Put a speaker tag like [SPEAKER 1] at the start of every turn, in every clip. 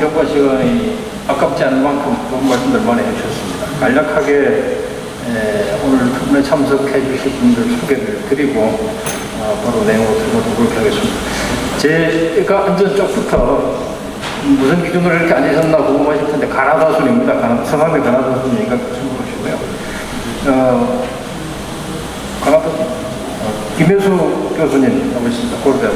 [SPEAKER 1] 경과 시간이 아깝지 않을 만큼 좋은 말씀들 많이 해주셨습니다. 간략하게 오늘 특문에 참석해 주실 분들 소개를 드리고 바로 내용으로 들어보도록 하겠습니다. 제가 앉은 쪽부터 무슨 기준으로 이렇게 앉으셨나 궁금하실 텐데 가나다순입니다. 성함이 가나다순이니까 참고하시고요. 가나다순 김혜수 교수님 나오셨습니다. 고려대학.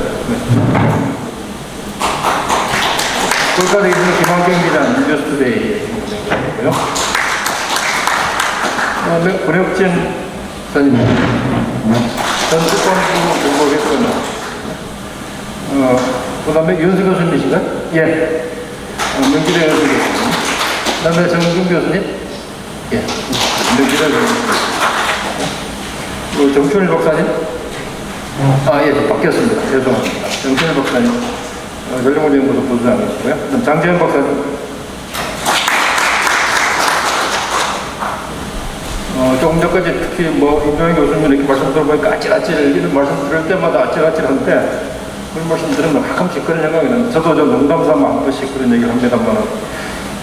[SPEAKER 1] 골가대 있는 김환경 기자 뉴스투데이에 있고요. 그다음에 권혁진 선생님, 전 특검부 공부했던. 그다음에 윤수 교수님이신가요? 예. 명기대 교수님. 그다음에 정준 교수님. 예. 명기대 교수님. 정춘일 박사님. 예, 바뀌었습니다. 죄송합니다. 정춘일 박사님. 전략원연구소 부소장이시고요. 그다음 장재현 박사님. 조금 전까지 특히 임종현 교수님 이렇게 말씀 들어보니까 아찔아찔 이런 말씀 들을 때마다 아찔아찔한데 그런 말씀 들으면 가끔씩 그런 생각이 나는데 저도 농담 삼아 한 번씩 그런 얘기를 합니다만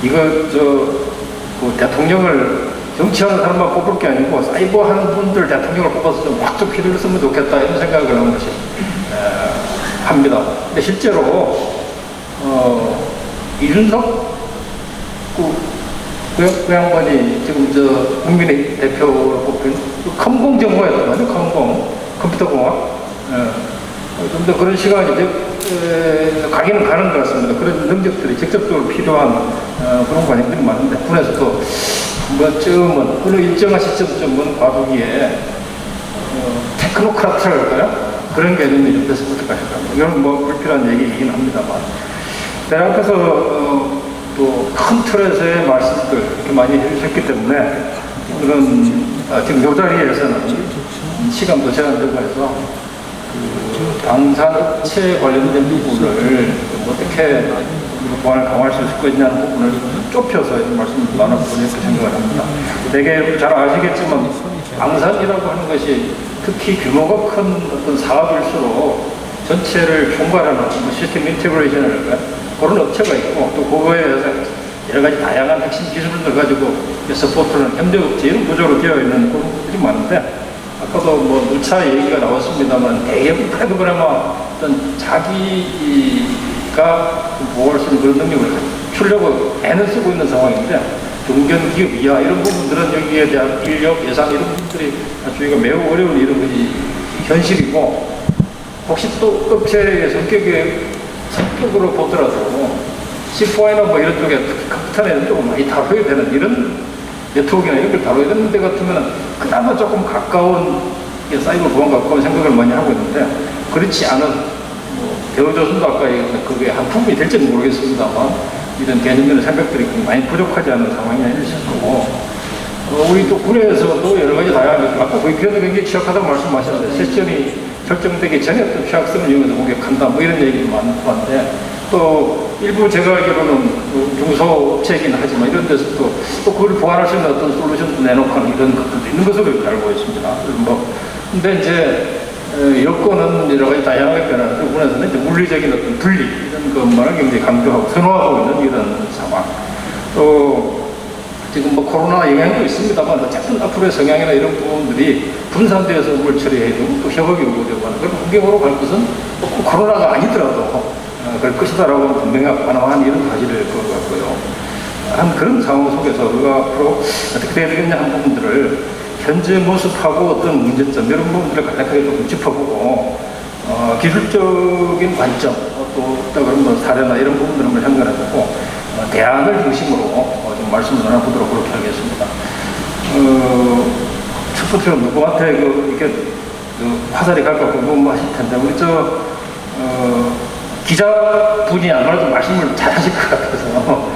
[SPEAKER 1] 이거 그 대통령을 정치하는 사람만 뽑을 게 아니고 사이버 하는 분들 대통령을 뽑아서 좀 확 좀 휘둘렀으면 좋겠다 이런 생각을 하는 것이 합니다. 근데 실제로 이준석 그 양반이 지금 국민의 대표로 뽑힌 컴공 정보였던 거죠. 컴퓨터공학. 좀 더 그런 시간이 가기는 가는 것 같습니다. 그런 능력들이 직접적으로 필요한 그런 과정들이 많은데 군에서도 뭐쯤은 어느 일정한 시점쯤은 과도기에 테크노크라트랄까요? 그런 개념이 좀 됐으면 어떡하실까. 이건 불필요한 얘기이긴 합니다만. 대학 앞에서 또 큰 틀에서의 말씀들 이렇게 많이 해주셨기 때문에 오늘은 지금 이 자리에서는 시간도 제한되고 해서 방사체 관련된 부분을 어떻게 보안을 강화할 수 있을 것이냐는 부분을 좁혀서 말씀을 나눠보고 이렇게 생각을 합니다. 되게 잘 아시겠지만 방산이라고 하는 것이 특히 규모가 큰 어떤 사업일수록 전체를 총괄하는 시스템 인테그레이션을 그런 업체가 있고 또 그거에 의해서 여러 가지 다양한 핵심 기술을 가지고 서포트는 협력업체 이런 구조로 되어 있는 그런 것들이 많은데 아까도 누차 얘기가 나왔습니다만 대형 프로그래머 어떤 자기가 보호할 수 있는 그런 능력을 갖추려고 애는 쓰고 있는 상황인데 중견기업 이하 이런 부분들은 여기에 대한 인력, 예산 이런 부분들이 저희가 매우 어려운 이런 것이 현실이고 혹시 또 업체의 성격으로 보더라도 C4이나 이런 쪽에 특히 컴퓨터나 이런 쪽은 많이 다뤄야 되는 이런 네트워크나 이런 걸 다뤄야 되는 데 같으면 그나마 조금 가까운 사이버 보안 가까운 생각을 많이 하고 있는데 그렇지 않은 대우조선도 아까 얘기했던 그게 한 부분이 될지는 모르겠습니다만 이런 개념이나 생각들이 많이 부족하지 않은 상황이 아니실 거고 우리 또 군에서도 여러 가지 다양하게 아까 VPN도 굉장히 취약하다고 말씀하셨는데 세션이 결정되기 전에 어떤 취약성을 이용해서 공격한다 이런 얘기도 많고 한데 또 일부 제가 알기로는 중소업체이긴 하지만 이런 데서 또 그걸 보완할 수 있는 어떤 솔루션도 내놓고 하는 이런 것들도 있는 것으로 이렇게 알고 있습니다. 근데 이제 여건은 여러 가지 다양하게 변하는데 군에서는 이제 물리적인 어떤 분리 이런 것만을 굉장히 강조하고 선호하고 있는 이런 상황. 또 지금 코로나 영향도 있습니다만 어쨌든 앞으로의 성향이나 이런 부분들이 분산되어서 뭘 처리해야 되고 또 협업이 요구되고 하는 그런 환경으로 갈 것은 꼭 코로나가 아니더라도 그럴 것이다라고 분명히 가능한 이런 사실일 것 같고요. 한 그런 상황 속에서 우리가 앞으로 어떻게 해야 되겠냐 한 부분들을 현재 모습하고 어떤 문제점 이런 부분들을 간략하게 좀 짚어보고 기술적인 관점 또 그런 사례나 이런 부분들을 한번 생각해보고 대안을 중심으로 좀 말씀을 나눠보도록 그렇게 하겠습니다. 첫 번째로 누구한테 이렇게 화살이 갈까 궁금하실 텐데 우리 기자분이 아무래도 말씀을 잘 하실 것 같아서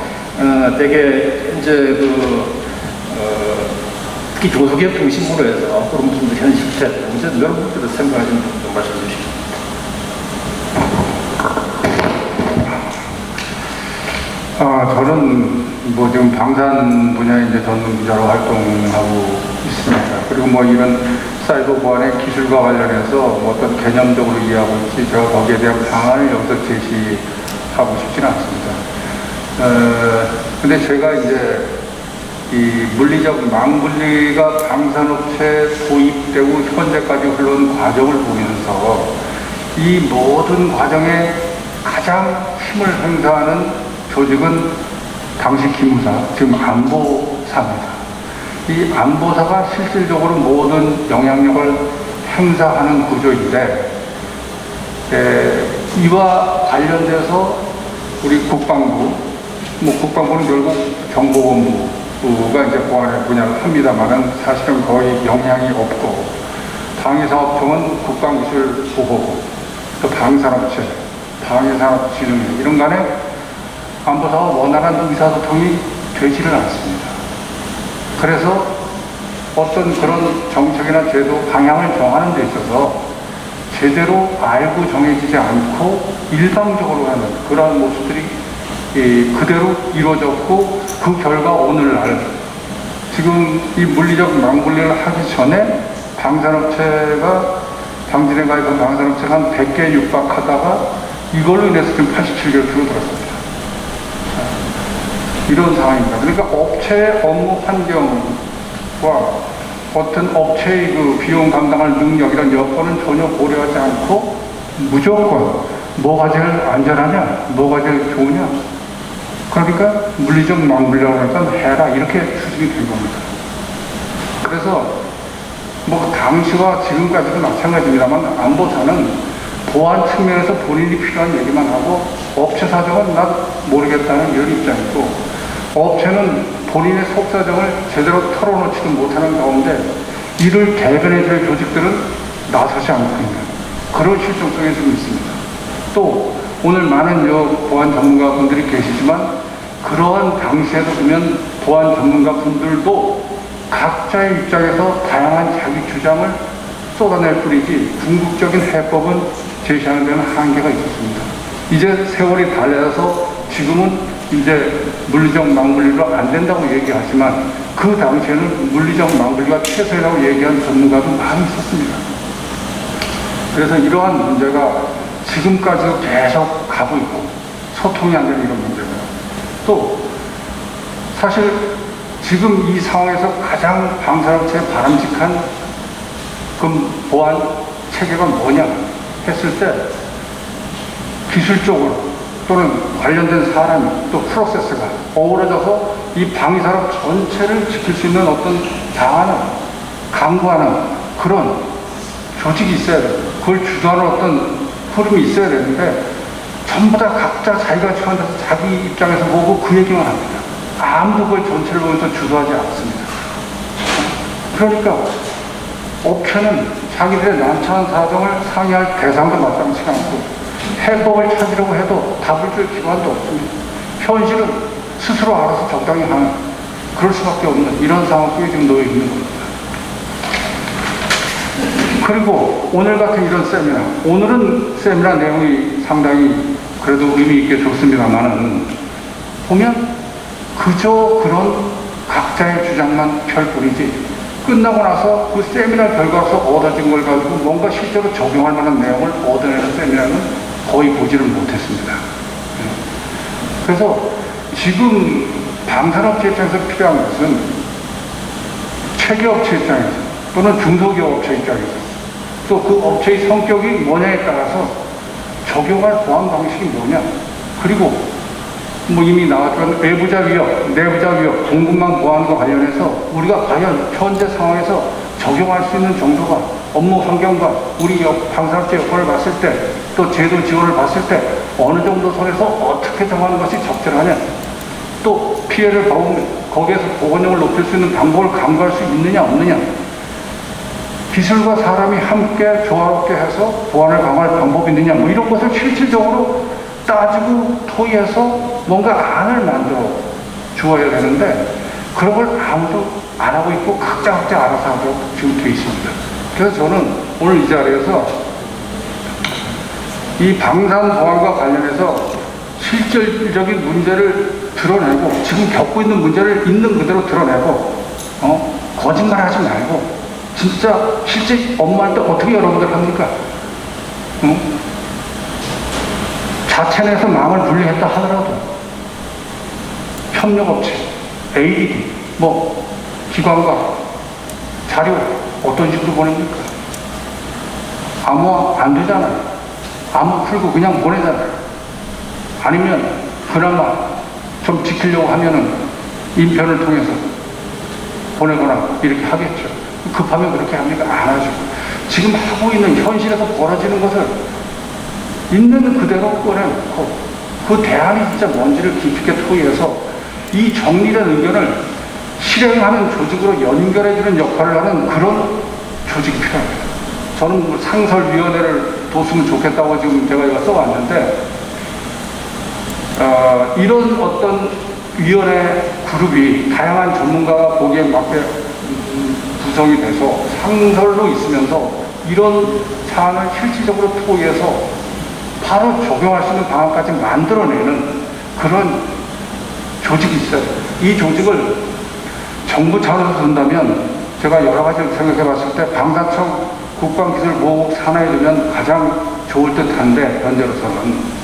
[SPEAKER 1] 되게 이제 특히 중소기업 중심으로 해서 그런 분들 현실태 이제 여러분들도 생각하시는 좀 말씀해 주시죠.
[SPEAKER 2] 저는 지금 방산 분야에 이제 전문 기자로 활동하고 있습니다. 그리고 이런 사이버 보안의 기술과 관련해서 어떤 개념적으로 이해하고 있지 제가 거기에 대한 방안을 여기서 제시하고 싶지는 않습니다. 근데 제가 이제 이 물리적 망분리가 방산업체에 도입되고 현재까지 흘러온 과정을 보면서 이 모든 과정에 가장 힘을 행사하는 조직은 당시 기무사, 지금 안보사입니다. 이 안보사가 실질적으로 모든 영향력을 행사하는 구조인데, 이와 관련돼서 우리 국방부, 국방부는 결국 정보본부가 이제 보안의 분야를 합니다만은 사실은 거의 영향이 없고, 방위사업청은 국방기술보호부, 또 방산업체, 방위산업진흥회 이런 간에 안보사와 원활한 의사소통이 되지를 않습니다. 그래서 어떤 그런 정책이나 제도 방향을 정하는 데 있어서 제대로 알고 정해지지 않고 일방적으로 하는 그러한 모습들이 그대로 이루어졌고, 그 결과 오늘날 지금 이 물리적 망분리를 하기 전에 방산업체가 당진에 가 있던 방산업체가 한 100개 육박하다가 이걸로 인해서 지금 87개로 줄어들었습니다. 이런 상황입니다. 그러니까 업체의 업무 환경과 어떤 업체의 그 비용 감당할 능력 이런 여건은 전혀 고려하지 않고 무조건 뭐가 제일 안전하냐, 뭐가 제일 좋으냐, 그러니까 물리적 망분리라고 하니까 해라, 이렇게 추진이 된 겁니다. 그래서 뭐 당시와 지금까지도 마찬가지입니다만 안보사는 보안 측면에서 본인이 필요한 얘기만 하고 업체 사정은 난 모르겠다는 이런 입장이고, 업체는 본인의 속사정을 제대로 털어놓지도 못하는 가운데 이를 대변해줄 조직들은 나서지 않고 있는 그런 실정성이 좀 있습니다. 또 오늘 많은 보안 전문가분들이 계시지만 그러한 당시에도 보면 보안 전문가분들도 각자의 입장에서 다양한 자기 주장을 쏟아낼 뿐이지 궁극적인 해법은 제시하는 데는 한계가 있었습니다. 이제 세월이 달려서 지금은 이제 물리적 망분리로 안 된다고 얘기하지만 그 당시에는 물리적 망분리가 최소라고 얘기한 전문가도 많이 있었습니다. 그래서 이러한 문제가 지금까지도 계속 가고 있고, 소통이 안 되는 이런 문제가 또 사실 지금 이 상황에서 가장 방산업체에 바람직한 그 보안 체계가 뭐냐 했을 때 기술적으로 또는 관련된 사람이 또 프로세스가 어우러져서 이 방위산업 전체를 지킬 수 있는 어떤 방안을 강구하는 그런 조직이 있어야 돼요. 그걸 주도하는 어떤 흐름이 있어야 되는데 전부 다 각자 자기가 처한 데서 자기 입장에서 보고 그 얘기만 합니다. 아무도 그걸 전체를 보면서 주도하지 않습니다. 그러니까 업체는 자기들의 난처한 사정을 상의할 대상도 마땅치 않고 해법을 찾으려고 해도 답을 줄 기관도 없습니다. 현실은 스스로 알아서 적당히 하는 그럴 수밖에 없는 이런 상황 속에 지금 놓여 있는 겁니다. 그리고 오늘 같은 이런 세미나, 오늘은 세미나 내용이 상당히 그래도 의미 있게 좋습니다만은 보면 그저 그런 각자의 주장만 펼 뿐이지 끝나고 나서 그 세미나 결과로서 얻어진 걸 가지고 뭔가 실제로 적용할 만한 내용을 얻어내는 세미나는 거의 보지를 못했습니다. 그래서 지금 방산업체 입장에서 필요한 것은 체계업체 입장에서 또는 중소기업 업체 입장에서 또 그 업체의 성격이 뭐냐에 따라서 적용할 보안 방식이 뭐냐, 그리고 뭐 이미 나왔던 외부자 위협, 내부자 위협, 공급망 보안과 관련해서 우리가 과연 현재 상황에서 적용할 수 있는 정도가 업무 환경과 우리 방산업체 여건을 봤을 때 또 제도 지원을 봤을 때 어느 정도 선에서 어떻게 정하는 것이 적절하냐, 또 피해를 받으면 거기에서 보건력을 높일 수 있는 방법을 강구할 수 있느냐 없느냐, 기술과 사람이 함께 조화롭게 해서 보안을 강화할 방법이 있느냐, 뭐 이런 것을 실질적으로 따지고 토의해서 뭔가 안을 만들어 주어야 되는데 그런 걸 아무도 안 하고 있고 각자 알아서 하도록 지금 되어 있습니다. 그래서 저는 오늘 이 자리에서 이 방산 보안과 관련해서 실질적인 문제를 드러내고 지금 겪고 있는 문제를 있는 그대로 드러내고 거짓말 하지 말고 진짜 실제 업무할 때 어떻게 여러분들 합니까? 자체 내에서 마음을 분리했다 하더라도 협력업체, ADD, 뭐 기관과 자료 어떤 식으로 보냅니까? 암호화 안 되잖아요. 암호 풀고 그냥 보내잖아요. 아니면 그나마 좀 지키려고 하면은 인편을 통해서 보내거나 이렇게 하겠죠. 급하면 그렇게 합니까? 안 하죠. 지금 하고 있는 현실에서 벌어지는 것을 있는 그대로 꺼내놓고 그 대안이 진짜 뭔지를 깊게 토의해서 이 정리된 의견을 실행하는 조직으로 연결해주는 역할을 하는 그런 조직이 필요합니다. 저는 뭐 상설위원회를 뒀으면 좋겠다고 지금 제가 이거 써왔는데, 이런 어떤 위원회 그룹이 다양한 전문가가 보기에 맞게 구성이 돼서 상설로 있으면서 이런 사안을 실질적으로 토의해서 바로 적용할 수 있는 방안까지 만들어내는 그런 조직이 있어요. 이 조직을 정부 차원에서 둔다면 제가 여러 가지를 생각해 봤을 때 방사청 국방기술보호국 산하에 두면 가장 좋을 듯한데, 현재로서는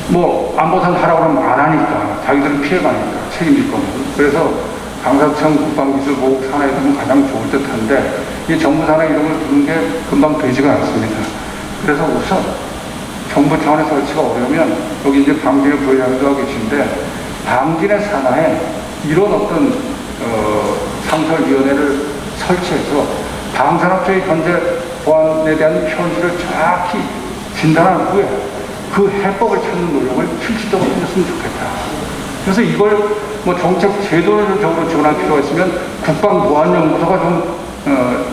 [SPEAKER 2] 뭐 안보상 하라고 하면 안 하니까 자기들은 피해가니까 책임질 거면, 그래서 방사청 국방기술보호국 산하에 두면 가장 좋을 듯한데 이 정부 산하에 이런 걸 두는 게 금방 되지가 않습니다. 그래서 우선 정부 차원의 설치가 어려우면 여기 이제 방진의 부회장도 하고 계신데 방진의 산하에 이런 어떤 상설위원회를 설치해서 방산업체의 현재 보안에 대한 현실을 정확히 진단한 후에 그 해법을 찾는 노력을 실질적으로 해줬으면 좋겠다. 그래서 이걸 뭐 정책 제도적으로 지원할 필요가 있으면 국방보안연구소가 좀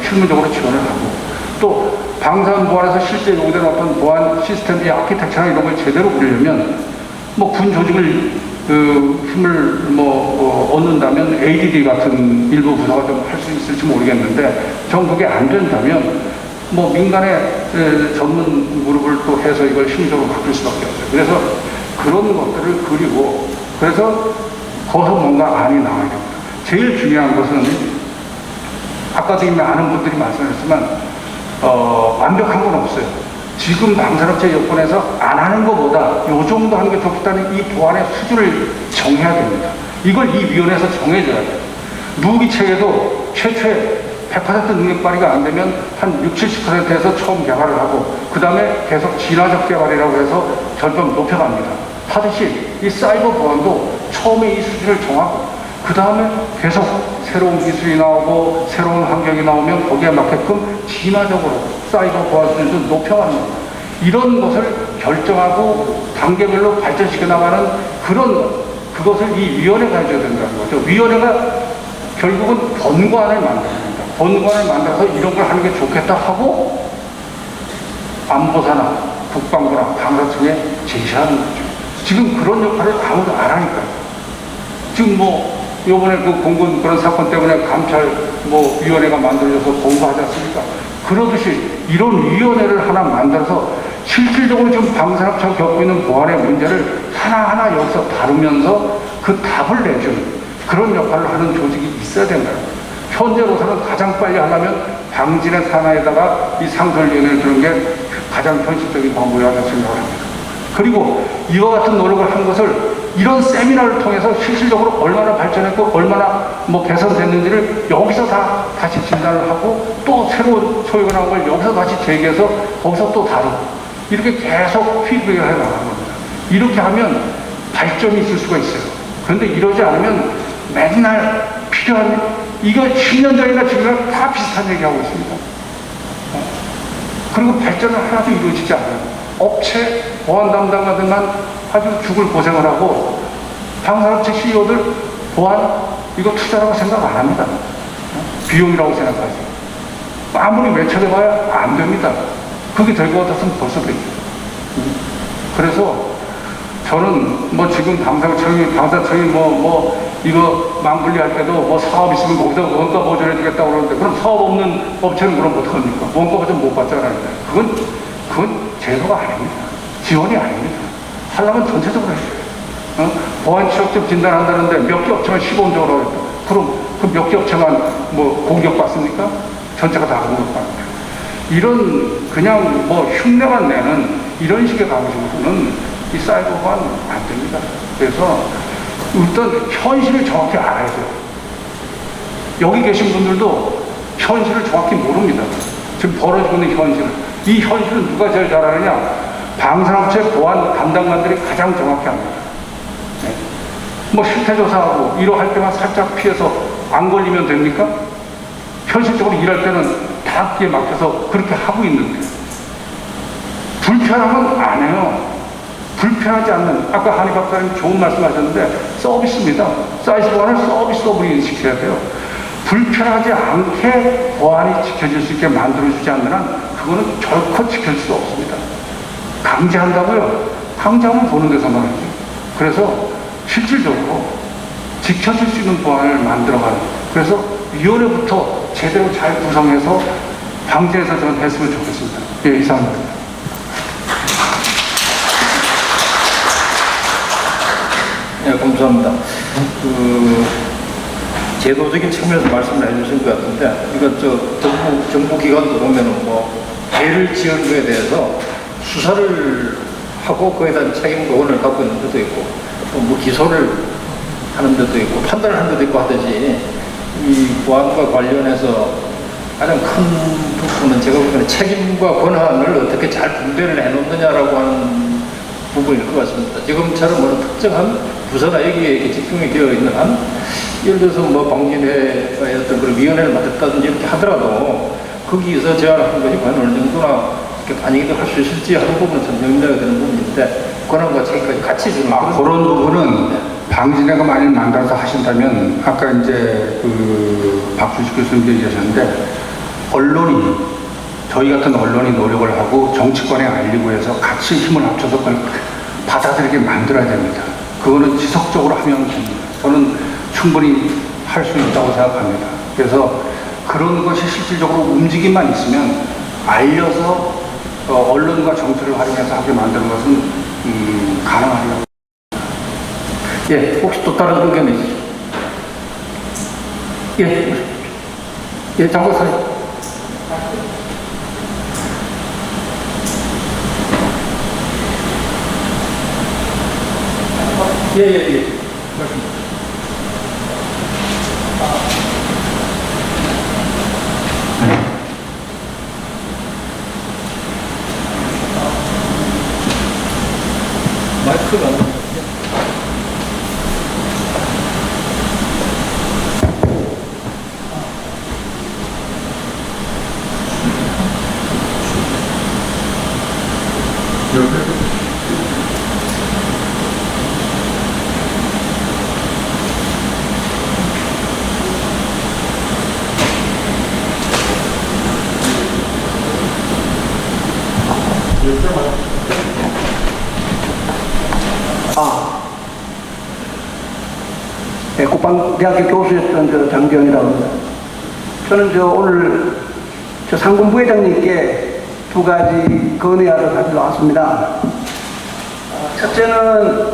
[SPEAKER 2] 실무적으로 지원을 하고, 또 방산보안에서 실제 요구되는 어떤 보안 시스템의 아키텍처나 이런 걸 제대로 그리려면 뭐 군 조직을 힘을 얻는다면 ADD 같은 일부 부서가 좀 할 수 있을지 모르겠는데, 정국이 안 된다면 뭐 민간의 전문 그룹을 또 해서 이걸 힘적으로 바꿀 수밖에 없어요. 그래서 그런 것들을 그리고, 그래서 거기서 뭔가 안이 나와야 됩니다. 제일 중요한 것은 아까도 이미 아는 분들이 말씀하셨지만 완벽한 건 없어요. 지금 방산업체 여건에서 안 하는 것보다 요 정도 하는 게 좋겠다는 이 보안의 수준을 정해야 됩니다. 이걸 이 위원회에서 정해줘야 돼요. 무기 체계도 최초에 100% 능력 발휘가 안 되면 한 60, 70%에서 처음 개발을 하고 그 다음에 계속 진화적 개발이라고 해서 점점 높여갑니다. 하듯이 이 사이버 보안도 처음에 이 수준을 정하고 그 다음에 계속 새로운 기술이 나오고 새로운 환경이 나오면 거기에 맞게끔 진화적으로 사이버 보안 수준도 높여가는 겁니다. 이런 것을 결정하고 단계별로 발전시켜 나가는 그것을 이 위원회가 해줘야 된다는 거죠. 위원회가 결국은 본관을 만듭니다. 본관을 만들어서 이런 걸 하는 게 좋겠다 하고 안보사나 국방부나 방사청에 제시하는 거죠. 지금 그런 역할을 아무도 안 하니까요. 지금 뭐 요번에 그 공군 그런 사건 때문에 감찰 위원회가 만들어져서 공부하지 않습니까? 그러듯이 이런 위원회를 하나 만들어서 실질적으로 지금 방산업체가 겪고 있는 보안의 문제를 하나하나 여기서 다루면서 그 답을 내주는 그런 역할을 하는 조직이 있어야 된다는 거예요. 현재로서는 가장 빨리 하려면 방진의 산하에다가 이 상설위원회를 두는 게 가장 현실적인 방법이라고 생각을 합니다. 그리고 이와 같은 노력을 한 것을 이런 세미나를 통해서 실질적으로 얼마나 발전했고 얼마나 개선됐는지를 여기서 다시 진단을 하고 또 새로운 소요가 나온 걸 여기서 다시 제기해서 거기서 또 다루고 이렇게 계속 피드백을 해 나가는 겁니다. 이렇게 하면 발전이 있을 수가 있어요. 그런데 이러지 않으면 맨날 필요한 이거 10년 전이나 지금이랑 다 비슷한 얘기하고 있습니다. 그리고 발전은 하나도 이루어지지 않아요. 업체 보안 담당자들만 아주 죽을 고생을 하고 방산업체 CEO들 보안 이거 투자라고 생각 안 합니다. 비용이라고 생각하죠. 아무리 외쳐내봐야 안 됩니다. 그게 될 것 같았으면 벌써 됐죠. 그래서 저는 지금 방사청이 이거 망분리 할 때도 사업 있으면 거기다 원가 보전해 주겠다고 그러는데 그럼 사업 없는 업체는 그럼 어떡합니까? 원가 보전 못 받잖아요. 그건 제도가 아닙니다. 지원이 아닙니다. 하려면 전체적으로 해줘요. 보안 취약점 진단한다는데 몇 개 업체만 시범적으로 하겠다. 그럼 그 몇 개 업체만 공격받습니까? 전체가 다 공격받습니다. 이런 그냥 흉내만 내는 이런 식의 방식으로는 이 사이버 보안 안 됩니다. 그래서 일단 현실을 정확히 알아야 돼요. 여기 계신 분들도 현실을 정확히 모릅니다. 지금 벌어지고 있는 현실을. 이 현실은 누가 제일 잘 아느냐? 방산업체 보안 담당관들이 가장 정확히 압니다. 네. 뭐 실태조사하고 이러할 때만 살짝 피해서 안 걸리면 됩니까? 현실적으로 일할 때는 다기에 막혀서 그렇게 하고 있는데 불편하면 안 해요. 불편하지 않는, 아까 한희 박사님 좋은 말씀 하셨는데 서비스입니다. 사이즈 보안을 서비스업으로 인식해야 돼요. 불편하지 않게 보안이 지켜질 수 있게 만들어주지 않는 한 그거는 결코 지킬 수 없습니다. 강제한다고요? 강제하면 보는 데서만 하죠. 그래서 실질적으로 지켜질 수 있는 보안을 만들어가는, 그래서 위원회부터 제대로 잘 구성해서 방지해서 저는 했으면 좋겠습니다. 예, 이상입니다.
[SPEAKER 1] 네, 감사합니다. 제도적인 측면에서 말씀을 해주신 것 같은데, 이거 정부 기관도 보면은 죄를 지은 거에 대해서 수사를 하고 그에 대한 책임권을 갖고 있는 데도 있고, 또 기소를 하는 데도 있고, 판단을 하는 데도 있고 하듯이, 이 보안과 관련해서 가장 큰 부분은 제가 보기에는 책임과 권한을 어떻게 잘 분배를 해놓느냐라고 하는 부분일 것 같습니다. 지금처럼 어느 특정한 부서나 여기에 이렇게 집중이 되어 있는 한, 예를 들어서 방진회의 어떤 그런 위원회를 맡았다든지 이렇게 하더라도 거기서 제안하는 것이 과연 어느 정도나 이렇게 관여도 할 수 있을지 하는 부분은 좀 염려가 되는 부분인데, 권한과 책임까지 같이 주는
[SPEAKER 2] 그런 부분은 방진회가 만일 만들어서 하신다면, 아까 이제 박준식 교수님 얘기하셨는데, 언론이, 저희 같은 언론이 노력을 하고 정치권에 알리고 해서 같이 힘을 합쳐서 그걸 받아들이게 만들어야 됩니다. 그거는 지속적으로 하면 됩니다. 저는 충분히 할 수 있다고 생각합니다. 그래서 그런 것이 실질적으로 움직임만 있으면 알려서 언론과 정치를 활용해서 하게 만드는 것은 가능하리라고.
[SPEAKER 1] 예, 혹시 또 다른 의견이 있으시죠? 예, 장박사님. 예. 마이크가 안 나오네.
[SPEAKER 3] 네, 국방대학교 교수였던 장재현이라고 합니다. 저는 오늘 상군 부회장님께 두 가지 건의안을 가지고 왔습니다. 첫째는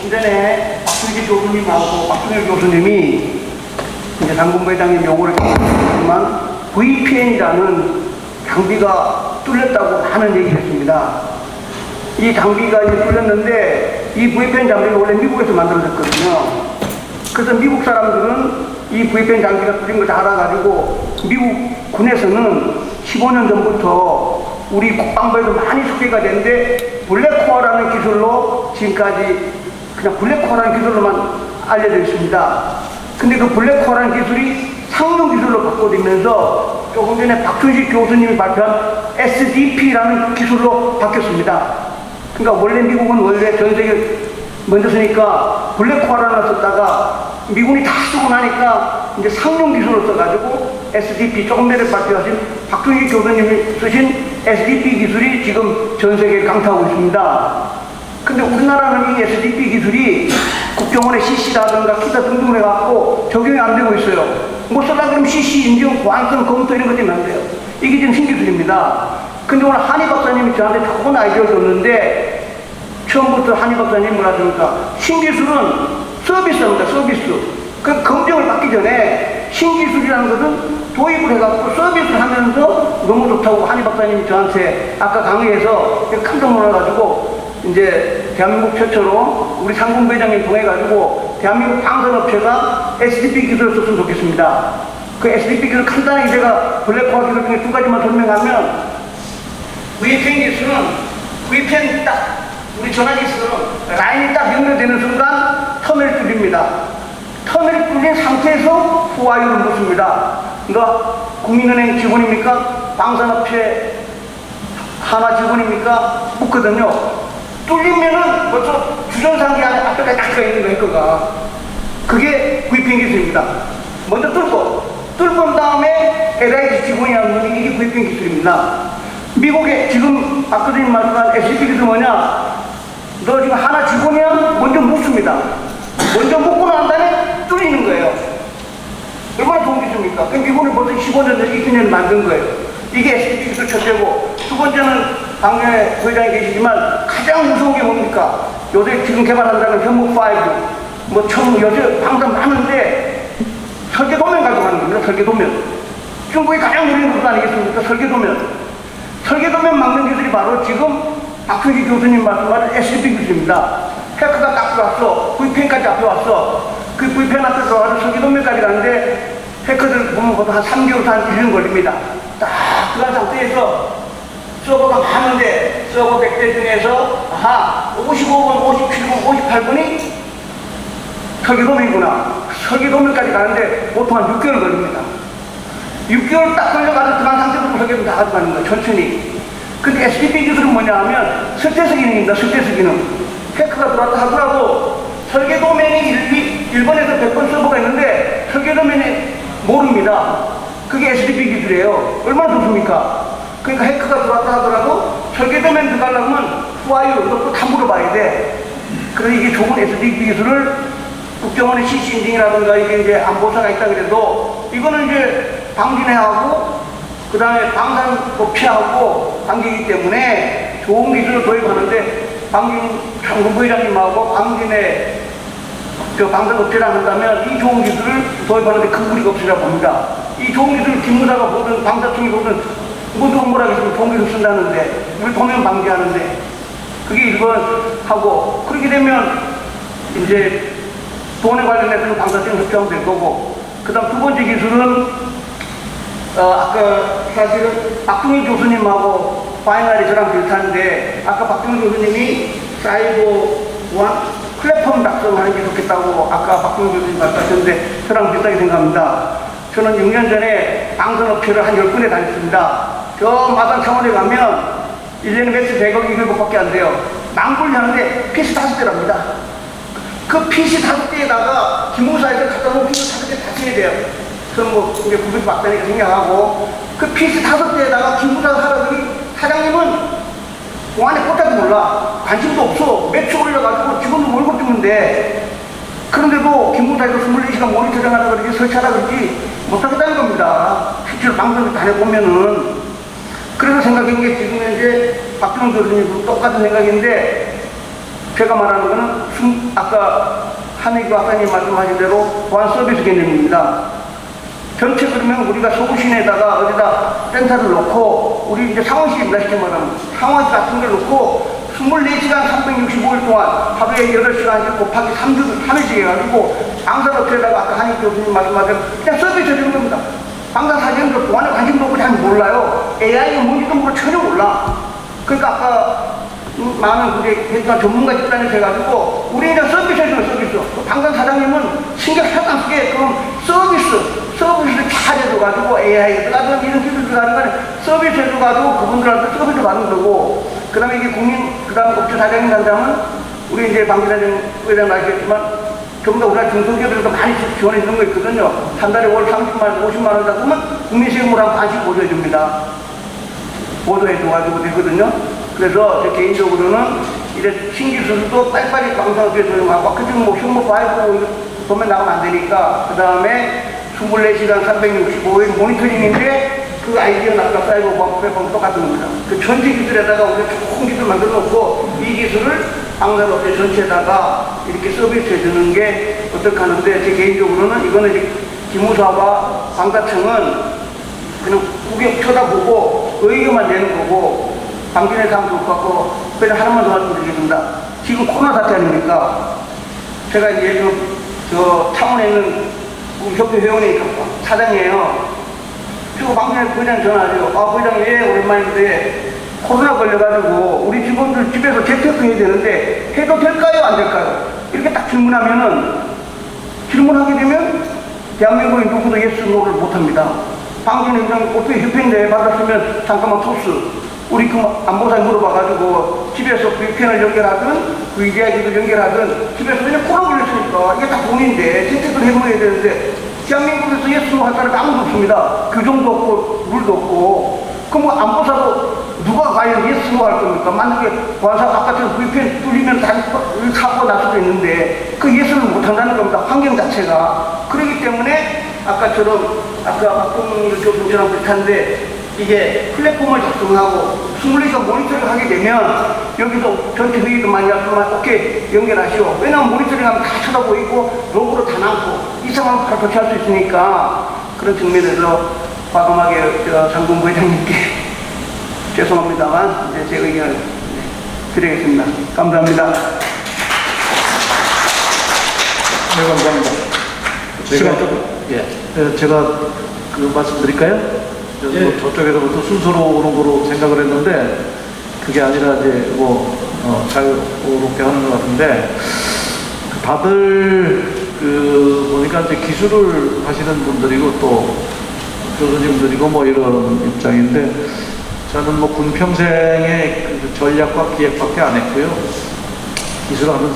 [SPEAKER 3] 좀 전에 박준기 교수님하고 박준일 교수님이 이제 상군 부회장님 요구를 했지만 VPN이라는 장비가 뚫렸다고 하는 얘기를 했습니다. 이 장비가 이제 뚫렸는데 이 VPN 장비가 원래 미국에서 만들어졌거든요. 그래서 미국 사람들은 이 VPN 장비가 뚫린 걸 다 알아가지고 미국 군에서는 15년 전부터 우리 국방부에도 많이 소개가 됐는데 블랙코어라는 기술로 지금까지 그냥 블랙코어라는 기술로만 알려져 있습니다. 근데 그 블랙코어라는 기술이 상용 기술로 바꿔지면서 조금 전에 박준식 교수님이 발표한 SDP라는 기술로 바뀌었습니다. 그러니까 원래 미국은 원래 전 세계 먼저 쓰니까 블랙코어라는 썼다가 미군이 다 쓰고 나니까 이제 상용 기술을 써가지고 SDP, 조금 전에 발표하신 박준식 교수님이 쓰신 SDP 기술이 지금 전 세계에 강타하고 있습니다. 근데 우리나라는 이 SDP 기술이 국정원의 CC라든가 기타 등등을 해갖고 적용이 안 되고 있어요. 뭐 쓰려고 그러면 CC 인증, 보안성 검토 이런 것 때문에 안 돼요. 이게 지금 신기술입니다. 근데 오늘 한희 박사님이 저한테 좋은 아이디어를 줬는데, 처음부터 한희 박사님 뭐라 그러니까 신기술은 서비스입니다. 서비스. 그 검증을 받기 전에 신기술이라는 것은 도입을 해갖고 서비스를 하면서 너무 좋다고 한희 박사님이 저한테 아까 강의에서 깜짝 놀라가지고 이제 대한민국 최초로 우리 상공부 회장님 통해가지고 대한민국 방산업체가 SDP 기술을 썼으면 좋겠습니다. 그 SDP 기술 간단하게 제가 블랙호화 기술 중에 두 가지만 설명하면 VPN 기술은 VPN 딱 우리 전화기 기술은 라인이 딱 연결되는 순간 터널을 뚫립니다. 터널을 뚫린 상태에서 후와이를 묻습니다. 그러니까 국민은행 직원입니까? 방산업체 하나 직원입니까? 묻거든요. 뚫리면은 벌써 주전상기 안에 앞에가 딱 있는 거예요, 그가. 그게 VPN 기술입니다. 먼저 뚫은 다음에 LIG 직원이 하는 분이 이게 VPN 기술입니다. 미국에 지금 박근혜님 말씀한 SDP 기술 뭐냐? 너 지금 하나 직원이야? 먼저 묻습니다. 먼저 묻고 난 다음에 뚫리는 거예요. 얼마나 좋은 기술입니까? 그 미국은 벌써 15년, 20년 만든 거예요. 이게 SDP 기술 첫째고, 두 번째는 당연히 부회장이 계시지만 가장 무서운 게 뭡니까? 요새 지금 개발한다는 현무5, 요새 방송 많은데 설계도면 가져가는 겁니다. 설계도면. 중국이 가장 노리는 것도 아니겠습니까? 설계도면 막는 기술이 바로 지금 박순기 교수님 말씀하신 SDP 기술입니다. 해커가 딱 들어왔어. VPN까지 앞에 왔어. 그 VPN 앞에 들어와서 설계도면까지 가는데 해커들 보면 보통 한 3개월, 한 1년 걸립니다. 딱 그런 상태에서 서버가 많은데 서버 100대 중에서 55분, 57분, 58분이 설계도면이구나. 설계도면까지 가는데 보통 한 6개월 걸립니다. 6개월 딱 걸려가서 그런 상태로 설계도 다 가져가는 거예요. 천천히. 근데 SDP 기술은 뭐냐 하면 스텔스 기능입니다. 스텔스 기능. 해커가 들어왔다 하더라도 설계도면이 일본에서 100번 서버가 있는데 설계도면이 모릅니다. 그게 SDP 기술이에요. 얼마나 좋습니까? 그러니까 해커가 들어왔다 하더라도 설계도면 들어가려면 후와이어 이것도 다 물어봐야 돼. 그래서 이게 좋은 SDP 기술을 국정원의 CC 인증이라든가 이게 이제 안보사가 있다 그래도 이거는 이제 방진해하고 그 다음에 방산업체하고 관계이기 때문에 좋은 기술을 도입하는데 상공부 회장님하고 방진의 방산업체를 한다면 이 좋은 기술을 도입하는데 큰 무리가 없으리라 봅니다. 이 좋은 기술을 기무사가 보든 방사청이 보든 모두 뭐라겠으면 좋은 기술 쓴다는데 우리 도면 방지하는데 그게 1번 하고 그렇게 되면 이제 돈에 관련해서는 방사청 협조하면 될 거고 그 다음 두 번째 기술은 아까 사실은 박동희 교수님하고 파이널이 저랑 비슷한데 아까 박동희 교수님이 사이버 원 플랫폼 작성하는 게 좋겠다고 아까 박동희 교수님 말씀하셨는데 저랑 비슷하게 생각합니다. 저는 6년 전에 방산업체를 한 10군데 다녔습니다. 저 마산 창원에 가면 1년에 매출 100억 200억밖에 안 돼요. 망굴 하는데 PC 5대랍니다. 그 PC 5대에다가 기무사에서 갖다 놓은 PC 5대 다 써야 돼요. 그럼 이제 900 맞다니까 생각하고 그 PC 5대에다가 기무사가 하라더니 사장님은 공안에 꽂아도 몰라. 관심도 없어. 매출 올려가지고 직원도 월급 주는데 그런데도 기무사에서 24시간 모니터링 하라 그러지 설치하라 그러지 못하겠다는 겁니다. 실제로 방송을 다녀보면은 그래서 생각한 게 지금 현재 박준호 교수님도 똑같은 생각인데 제가 말하는 거는 아까 한혜교 박사님 말씀하신 대로 보안 서비스 개념입니다. 전체 그러면 우리가 서구시내에다가 어디다 센터를 놓고 우리 이제 상원시입니다. 쉽게 말하면 상원시 같은 걸 놓고 24시간 365일 동안 하루에 8시간씩 곱하기 3회씩 해가지고 방산업체에다가 아까 한희 교수님 말씀하신 그냥 서비스 해주는 겁니다. 방산사진도 보안에 관심도 없고 잘 몰라요. AI가 뭔지도 모르고 전혀 몰라. 그러니까 아까 많은 그러니까 전문가 집단이 돼가지고 우리 이제 서비스 해주는 서비스. 그 방산사장님은 신경 살짝 안 쓰게 그럼 서비스를 잘 해줘가지고 AI 들어가서 이런 기술 들어가는 서비스 해줘가지고 그분들한테 서비스 받는 거고 그 다음에 이게 그 다음 업체 사장님 간다면 우리 이제 방진사장 의장 말씀했지만 전부 다 우리나라 중소기업에서도 많이 지원해 주는 거 있거든요. 한 달에 월 30만원, 50만원 다 그러면 국민세금으로 한 반씩 보조해 줍니다. 보조해 줘가지고 되거든요. 그래서 제 개인적으로는 이제 신기술도 빨리빨리 방송업체 도용하고 그 지금 현무 파이브 보면 나오면 안 되니까 그 다음에 24시간 365일 모니터링인데 그 아이디어는 아까 사이버 보안 플랫폼 똑같은 겁니다. 그 전체 기술에다가 우리가 좋은 기술 만들어 놓고 이 기술을 방산업체 전체에다가 이렇게 서비스 해주는 게 어떻게 하는데 제 개인적으로는 이거는 이제 기무사와 방사청은 그냥 구경 쳐다보고 의견만 내는 거고 방진의 사람 좋을 것 같고, 그래서 하나만 더 말씀드리겠습니다. 지금 코로나 사태 아닙니까? 제가 이제 저 창원에 있는 우리 협회 회원회 사장이에요. 그리고 방진에 부회장 전화하죠. 아, 부회장, 예, 오랜만인데, 코로나 걸려가지고 우리 직원들 집에서 재테크 해야 되는데 해도 될까요? 안 될까요? 이렇게 딱 질문하게 되면 대한민국의 누구도 예스 노를 못합니다. 방금 회장 어떻게 협회인데 받았으면 잠깐만 토스 우리 그 안보사에 물어봐가지고 집에서 VPN을 연결하든 VDID를 연결하든 집에서 그냥 코로나 걸렸으니까 이게 다 돈인데 재테크를 해먹어야 되는데 대한민국에서 예스 노 할 사람이 아무도 없습니다. 규정도 없고 룰도 없고 그럼 뭐 안보사도 누가 과연 예스노 할 겁니까? 만약에 관사 아까처럼 VPN 뚫리면 사고가 날 수도 있는데 그 예스를 못한다는 겁니다. 환경 자체가. 그렇기 때문에 아까처럼 아까 박동일 교수님처럼 비슷한데 이게 플랫폼을 작성하고 시뮬레이션 모니터링을 하게 되면 여기서 전체 회의도 많이 하지만 오케이 연결하시오. 왜냐하면 모니터링하면 다 쳐다보이고 로고로 다 남고 이 상황을 바로 교체할 수 있으니까 그런 측면에서 과감하게 상금 부회장님께 죄송합니다만 이제 제 의견을 드리겠습니다. 감사합니다.
[SPEAKER 1] 네, 감사합니다.
[SPEAKER 4] 제가
[SPEAKER 1] 좀, 예.
[SPEAKER 4] 제가 그 말씀드릴까요?
[SPEAKER 1] 예.
[SPEAKER 4] 저쪽에서부터 순서로 오는 거로 생각을 했는데 그게 아니라 이제 자유롭게 하는 것 같은데 다들 보니까 이제 기술을 하시는 분들이고 또 교수님들이고 뭐 이런 입장인데 저는 뭐 군 평생에 그 전략과 기획밖에 안 했고요. 기술하는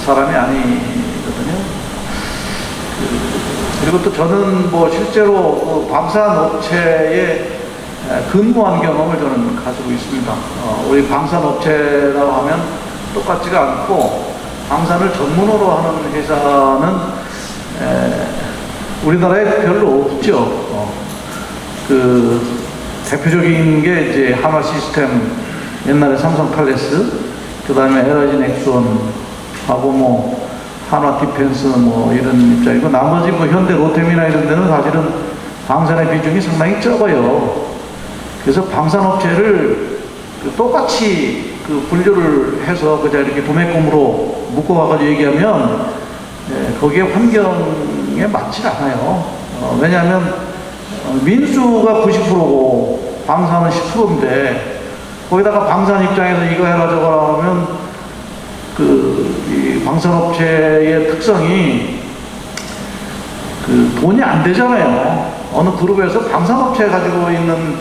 [SPEAKER 4] 사람이 아니거든요. 그리고 또 저는 뭐 실제로 그 방산업체에 근무한 경험을 저는 가지고 있습니다. 우리 방산업체라고 하면 똑같지가 않고 방산을 전문으로 하는 회사는 우리나라에 별로 없죠. 그 대표적인 게 이제 한화 시스템, 옛날에 삼성 칼레스, 그 다음에 LG 넥슨 하고 뭐 한화 디펜스 뭐 이런 입장이고 나머지 뭐 현대 롯데미나 이런 데는 사실은 방산의 비중이 상당히 적어요. 그래서 방산업체를 똑같이 그 분류를 해서 그냥 이렇게 도매금으로 묶어가지고 얘기하면 거기에 환경에 맞지 않아요. 왜냐하면 민수가 90%고 방산은 10%인데 거기다가 방산 입장에서 이거 해라 저거 하면 이 방산업체의 특성이 돈이 안 되잖아요. 어느 그룹에서 방산업체 가지고 있는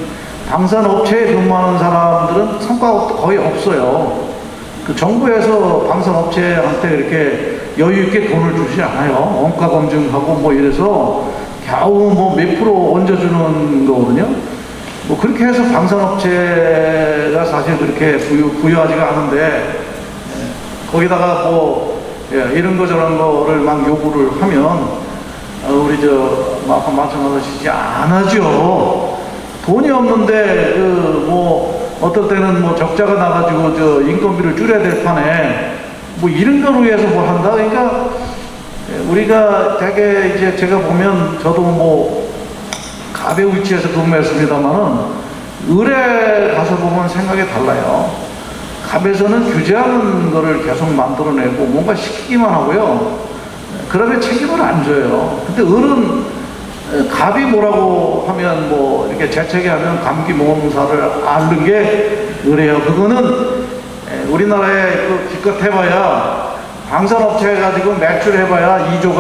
[SPEAKER 4] 방산업체에 근무하는 사람들은 성과가 거의 없어요. 정부에서 방산업체한테 이렇게 여유있게 돈을 주지 않아요. 원가 검증하고 뭐 이래서 겨우 뭐 몇 프로 얹어주는 거거든요. 뭐 그렇게 해서 방산업체가 사실 그렇게 부유하지가 않은데 거기다가 뭐 이런 거 저런 거를 막 요구를 하면 우리 아까 말씀하셨지 안 하죠. 돈이 없는데 뭐 어떨 때는 뭐 적자가 나가지고 인건비를 줄여야 될 판에 뭐 이런 거로 위해서 뭘 한다. 그러니까 우리가 되게 이제 제가 보면 저도 뭐 갑의 위치에서 근무했습니다만은 을에 가서 보면 생각이 달라요. 갑에서는 규제하는 거를 계속 만들어내고 뭔가 시키기만 하고요. 그러면 책임을 안 져요. 근데 을은 갑이 뭐라고 하면 뭐 이렇게 재채기하면 감기 모험사를 앓는 게 을이에요. 그거는 우리나라에 기껏 해봐야 방산업체 가지고 매출해봐야 2조가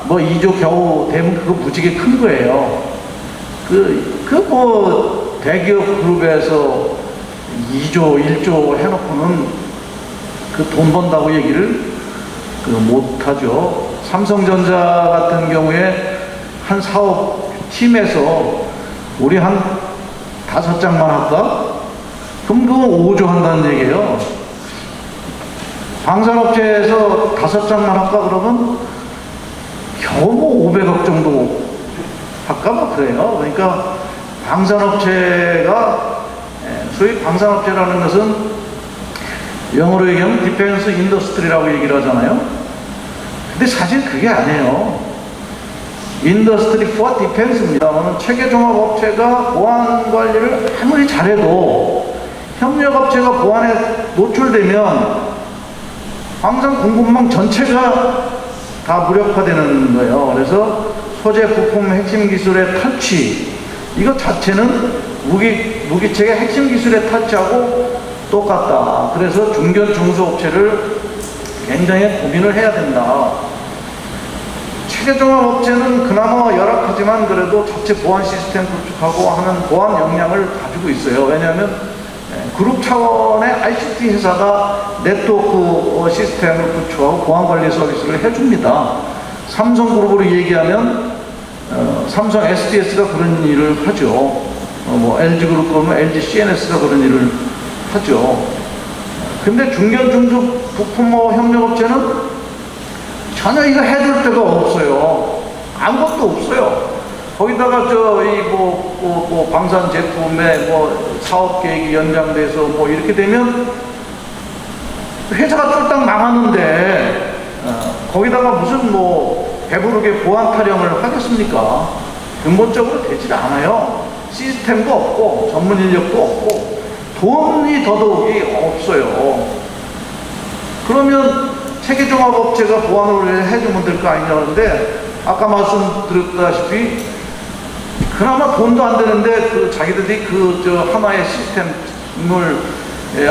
[SPEAKER 4] 뭐 2조 겨우 되면 그거 무지개 큰 거예요. 뭐 대기업 그룹에서 2조, 1조 해놓고는 그 돈 번다고 얘기를 못하죠. 삼성전자 같은 경우에 한 사업 팀에서 우리 한 5장만 할까? 그럼 그거 5조 한다는 얘기예요. 방산업체에서 5장만 할까 그러면 겨우 뭐 500억 정도 할까 뭐 그래요. 그러니까 방산업체가 소위 방산업체라는 것은 영어로 얘기하면 디펜스 인더스트리라고 얘기를 하잖아요. 근데 사실 그게 아니에요. 인더스트리 포 디펜스입니다. 체계종합업체가 보안 관리를 아무리 잘해도 협력업체가 보안에 노출되면 항상 공급망 전체가 다 무력화되는 거예요. 그래서 소재 부품 핵심 기술의 탈취, 이것 자체는 무기체계 핵심 기술의 탈취하고 똑같다. 그래서 중견 중소업체를 굉장히 고민을 해야 된다. 체계종합업체는 그나마 열악하지만 그래도 자체 보안 시스템 구축하고 하는 보안 역량을 가지고 있어요. 왜냐하면 그룹 차원의 ICT 회사가 네트워크 시스템을 구축하고 보안관리 서비스를 해줍니다. 삼성그룹으로 얘기하면 삼성 SDS가 그런 일을 하죠. LG그룹 그러면 LG CNS가 그런 일을 하죠. 근데 중견 중소 부품 협력업체는 전혀 이거 해줄 데가 없어요. 아무것도 없어요. 거기다가 방산 제품의 사업 계획이 연장돼서 이렇게 되면 회사가 쫄딱 망하는데 거기다가 무슨 배부르게 보안 타령을 하겠습니까? 근본적으로 되질 않아요. 시스템도 없고 전문 인력도 없고 돈이 더더욱이 없어요. 그러면 체계종합업체가 보안을 해주면 될 거 아니냐는데 아까 말씀드렸다시피 그나마 돈도 안 되는데 자기들이 하나의 시스템을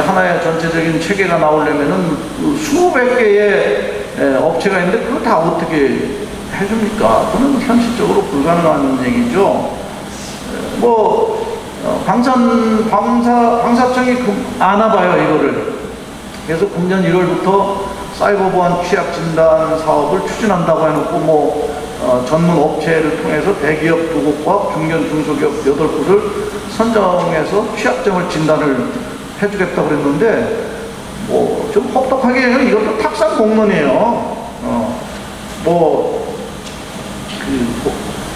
[SPEAKER 4] 하나의 전체적인 체계가 나오려면은 수백 개의 업체가 있는데 그걸 다 어떻게 해줍니까? 그건 현실적으로 불가능한 얘기죠. 방사청이 아나봐요, 이거를. 그래서 금년 1월부터 사이버 보안 취약 진단 사업을 추진한다고 해놓고 전문 업체를 통해서 대기업 2곳과 중견 중소기업 8곳을 선정해서 취약점을 진단을 해주겠다고 그랬는데 좀 혹독하게 해서 이것도 탁상 공론이에요.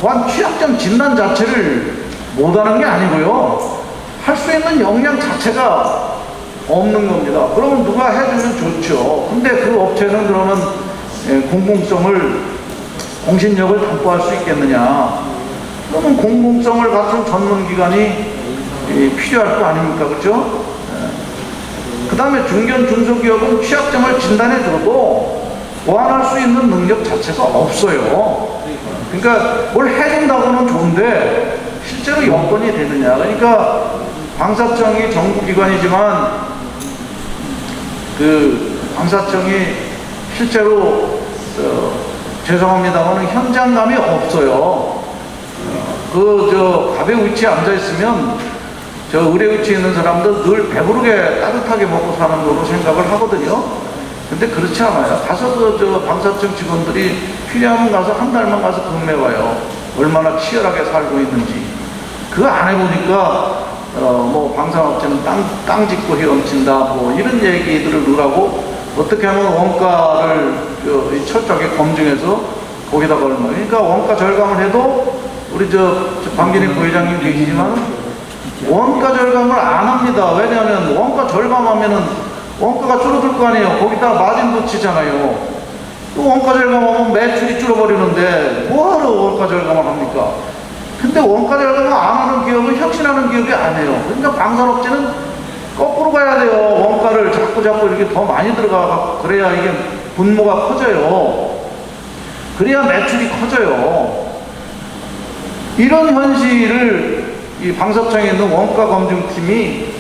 [SPEAKER 4] 보안 취약점 진단 자체를 못하는 게 아니고요. 할 수 있는 역량 자체가 없는 겁니다. 그러면 누가 해주면 좋죠. 근데 그 업체는 그러면 공신력을 담보할 수 있겠느냐. 그러면 공공성을 갖춘 전문기관이 필요할 거 아닙니까? 그렇죠? 그 다음에 중견 중소기업은 취약점을 진단해줘도 보완할 수 있는 능력 자체가 없어요. 그러니까 뭘 해준다고는 좋은데 실제로 여건이 되느냐. 그러니까 방사청이 정부기관이지만 방사청이 실제로 죄송합니다만 현장감이 없어요. 밥에 위치에 앉아있으면 의뢰 위치에 있는 사람들 늘 배부르게 따뜻하게 먹고 사는 거로 생각을 하거든요. 근데 그렇지 않아요. 가서 방사청 직원들이 필요하면 가서 한 달만 가서 근무해와요. 얼마나 치열하게 살고 있는지. 그거 안 해보니까 방산업체는 땅 짓고 헤엄친다 이런 얘기들을 누라고 어떻게 하면 원가를 철저하게 검증해서 거기다가 얼마. 그러니까 원가 절감을 해도 우리 방진희 부회장님 계시지만 원가 절감을 안 합니다. 왜냐하면 원가 절감하면은 원가가 줄어들 거 아니에요. 거기다가 마진도 치잖아요. 또 원가 절감하면 매출이 줄어버리는데 뭐하러 원가 절감을 합니까? 근데 원가 절감을 안 하는 기업은 혁신하는 기업이 아니에요. 그러니까 방산업체는 거꾸로 가야 돼요. 원가를 자꾸 이렇게 더 많이 들어가 그래야 이게 분모가 커져요. 그래야 매출이 커져요. 이런 현실을 이 방사청에 있는 원가 검증팀이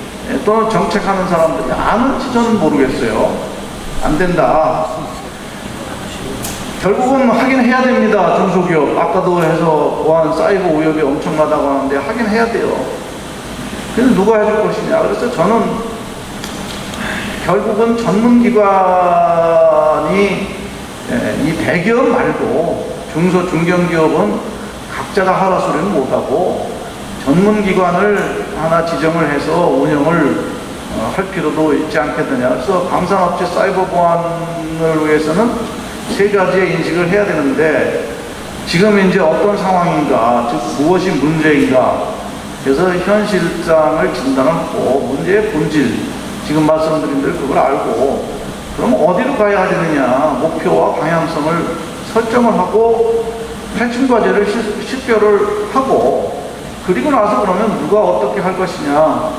[SPEAKER 4] 또는 정책하는 사람들이 아는지 저는 모르겠어요. 안 된다. 결국은 하긴 해야 됩니다. 중소기업. 아까도 해서 보안 사이버 위협이 엄청나다고 하는데 하긴 해야 돼요. 그래서 누가 해줄 것이냐. 그래서 저는 결국은 전문기관이 이 대기업 말고 중견기업은 각자가 하라 소리는 못하고 전문기관을 하나 지정을 해서 운영을 할 필요도 있지 않겠느냐. 그래서 방산업체 사이버 보안을 위해서는 세 가지의 인식을 해야 되는데 지금 이제 어떤 상황인가, 즉 무엇이 문제인가. 그래서 현실상을 진단하고 문제의 본질, 지금 말씀드린 대로 그걸 알고 그럼 어디로 가야 되느냐 목표와 방향성을 설정을 하고 해충과제를 식별을 하고, 그리고 나서 그러면 누가 어떻게 할 것이냐,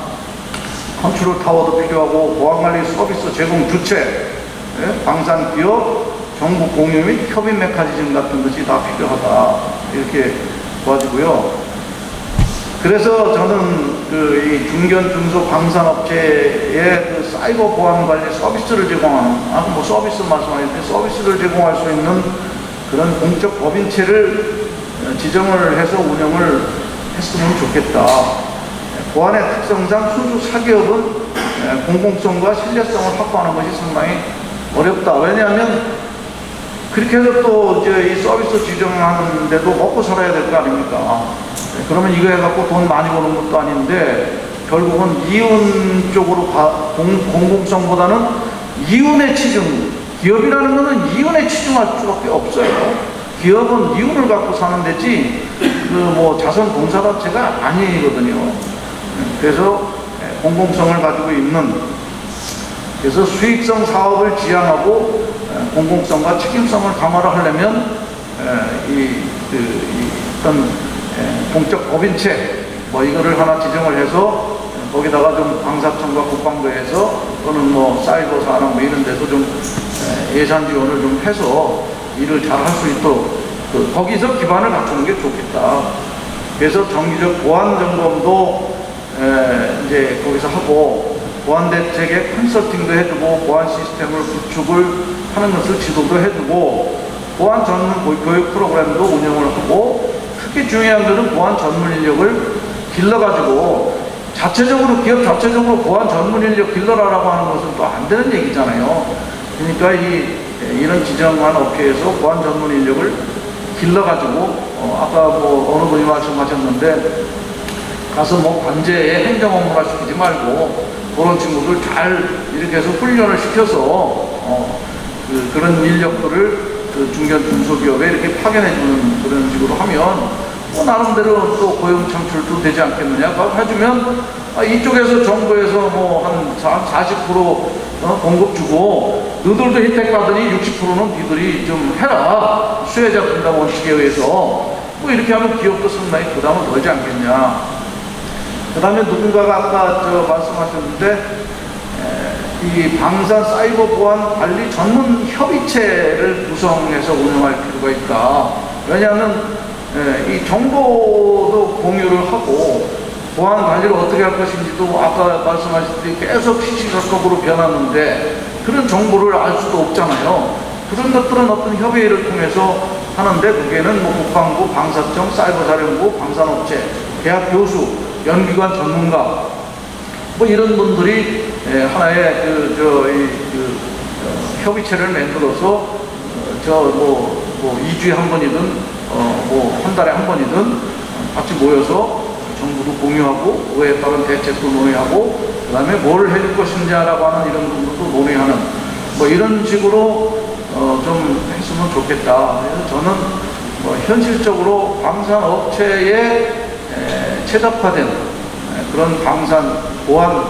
[SPEAKER 4] 컨트롤 타워도 필요하고 보안관리 서비스 제공 주체, 방산 기업, 정부 공유 및 협의 메커니즘 같은 것이 다 필요하다, 이렇게 도와주고요. 그래서 저는 이 중견 중소 방산업체의 그 사이버 보안 관리 서비스를 제공하는, 뭐 서비스 말씀하셨는데 서비스를 제공할 수 있는 그런 공적 법인체를 지정을 해서 운영을 했으면 좋겠다. 보안의 특성상 순수 사기업은 공공성과 신뢰성을 확보하는 것이 상당히 어렵다. 왜냐하면 그렇게 해서 또 이제 이 서비스 지정하는데도 먹고 살아야 될 거 아닙니까? 그러면 이거 해갖고 돈 많이 버는 것도 아닌데 결국은 이윤 쪽으로 공공성보다는 이윤에 치중, 기업이라는 것은 이윤에 치중할 수밖에 없어요. 기업은 이윤을 갖고 사는 데지 뭐 자선 봉사단체가 아니거든요. 그래서 공공성을 가지고 있는, 그래서 수익성 사업을 지향하고 공공성과 책임성을 강화를 하려면 어떤 공적 법인체 뭐 이거를 하나 지정을 해서 거기다가 좀 방사청과 국방부에서 또는 뭐 사이버 산업 뭐 이런 데서 좀 예산 지원을 좀 해서 일을 잘 할 수 있도록 거기서 기반을 갖추는 게 좋겠다. 그래서 정기적 보안 점검도 이제 거기서 하고 보안 대책의 컨설팅도 해주고 보안 시스템을 구축을 하는 것을 지도도 해주고 보안 전문 교육 프로그램도 운영을 하고, 특히 중요한 것은 보안 전문 인력을 길러가지고 자체적으로 기업 자체적으로 보안 전문 인력 길러라라고 하는 것은 또 안 되는 얘기잖아요. 그러니까 이런 지정한 업체에서 보안 전문 인력을 길러가지고 아까 뭐 어느 분이 말씀하셨는데 가서 뭐 관제에 행정 업무나 시키지 말고 그런 친구들 잘 이렇게 해서 훈련을 시켜서 그런 인력들을 중견 중소기업에 이렇게 파견해주는 그런 식으로 하면 뭐 나름대로 또 고용 창출도 되지 않겠느냐. 해주면 이쪽에서 정부에서 뭐 한 40% 공급 주고 너들도 혜택 받으니 60%는 니들이 좀 해라. 수혜자 분담 원칙에 의해서 뭐 이렇게 하면 기업도 상당히 부담을 덜지 않겠냐. 그 다음에 누군가가 아까 말씀하셨는데 이 방산 사이버 보안 관리 전문 협의체를 구성해서 운영할 필요가 있다. 왜냐하면 이 정보도 공유를 하고 보안 관리를 어떻게 할 것인지도 아까 말씀하셨듯이 계속 시시각각으로 변하는데 그런 정보를 알 수도 없잖아요. 그런 것들은 어떤 협의회를 통해서 하는데 그게는 뭐 국방부, 방사청, 사이버사령부, 방산업체, 대학 교수, 연기관 전문가 뭐 이런 분들이 하나의 협의체를 만들어서 뭐 2주에 한 번이든 뭐 한 달에 한 번이든 같이 모여서 정부도 공유하고 그에 따른 대책도 논의하고 그 다음에 뭘 해줄 것인지라고 하는 이런 부분도 논의하는 뭐 이런 식으로 좀 했으면 좋겠다. 그래서 저는 뭐 현실적으로 방산업체에 최적화된 그런 방산 보안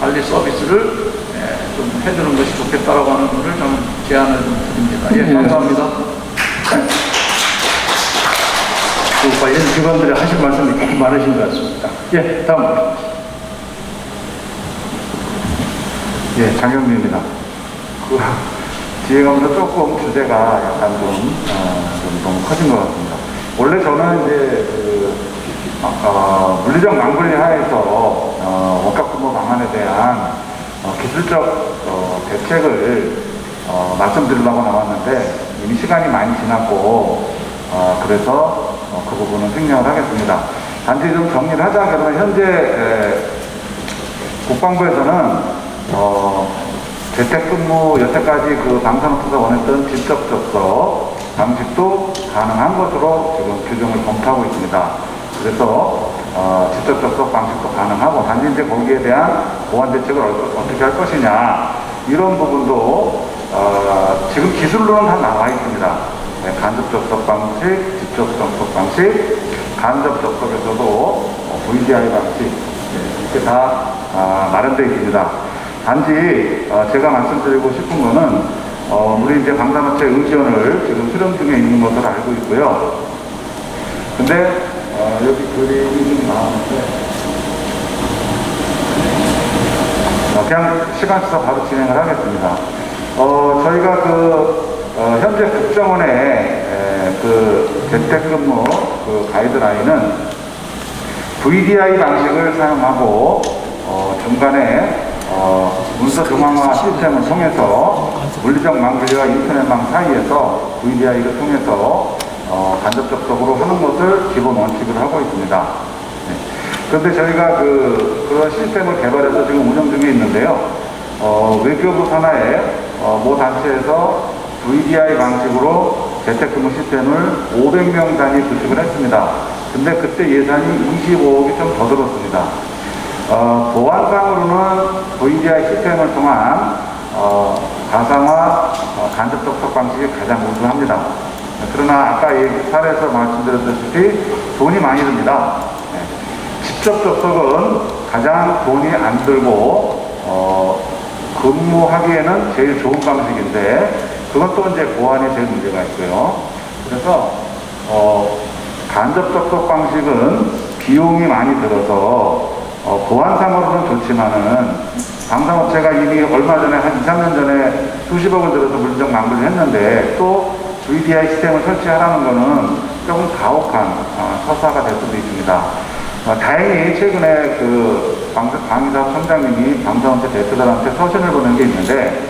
[SPEAKER 4] 관리 서비스를 좀 해주는 것이 좋겠다라고 하는 것을 저는 제안을 드립니다. 예, 감사합니다.
[SPEAKER 2] 관련 기관들이 하신 말씀이 조금 많으신 것 같습니다. 예, 다음. 예, 장영민입니다. 진행하면서 조금 주제가 약간 좀 너무 커진 것 같습니다. 원래 저는 이제 물리적 망분리 하에서 원가근무 방안에 대한 기술적 대책을 말씀드리려고 나왔는데 이미 시간이 많이 지났고 그래서 그 부분은 생략을 하겠습니다. 단지 좀 정리를 하자 그러면 현재 국방부에서는 재택근무 여태까지 그 방산업체에서 원했던 직접 접속 방식도 가능한 것으로 지금 규정을 검토하고 있습니다. 그래서 직접 접속 방식도 가능하고 단지 이제 거기에 대한 보안 대책을 어떻게 할 것이냐 이런 부분도 지금 기술로는 다 나와 있습니다. 간접 접속 방식, 직접 접속 방식, 간접 접속에서도 VDI 방식 이렇게 다 마련되어 있습니다. 단지 제가 말씀드리고 싶은 거는
[SPEAKER 5] 우리 이제 방산업체 의견을 지금 수렴 중에 있는 것으로 알고 있고요. 근데 여기 그림이 좀 나오는데 그냥 시간 있어서 바로 진행을 하겠습니다. 저희가 현재 국정원의 그 재택근무 그 가이드라인은 VDI 방식을 사용하고 중간에 문서 중앙화 시스템을 통해서 물리적 망불리와 인터넷망 사이에서 VDI를 통해서 간접 접속으로 하는 것을 기본 원칙으로 하고 있습니다. 그런데 저희가 그런 시스템을 개발해서 지금 운영 중에 있는데요. 외교부 산하의 모 단체에서 VDI 방식으로 재택근무 시스템을 500명 단위 구축을 했습니다. 근데 그때 예산이 25억이 좀 더 들었습니다. 보안상으로는 VDI 시스템을 통한 가상화 간접 접속 방식이 가장 우수합니다. 그러나 아까 사례에서 말씀드렸다시피 돈이 많이 듭니다. 직접 접속은 가장 돈이 안 들고 근무하기에는 제일 좋은 방식인데 그것도 이제 보안에 제일 문제가 있고요. 그래서 간접 접속 방식은 비용이 많이 들어서 보안상으로는 좋지만은 방산업체가 이미 얼마 전에 한 2, 3년 전에 수십억을 들어서 물리적 망불을 했는데 또 VDI 시스템을 설치하라는 것은 조금 가혹한 서사가 될 수도 있습니다. 다행히 최근에 방위사업 청장님이 방산업체 대표들한테 서신을 보낸 게 있는데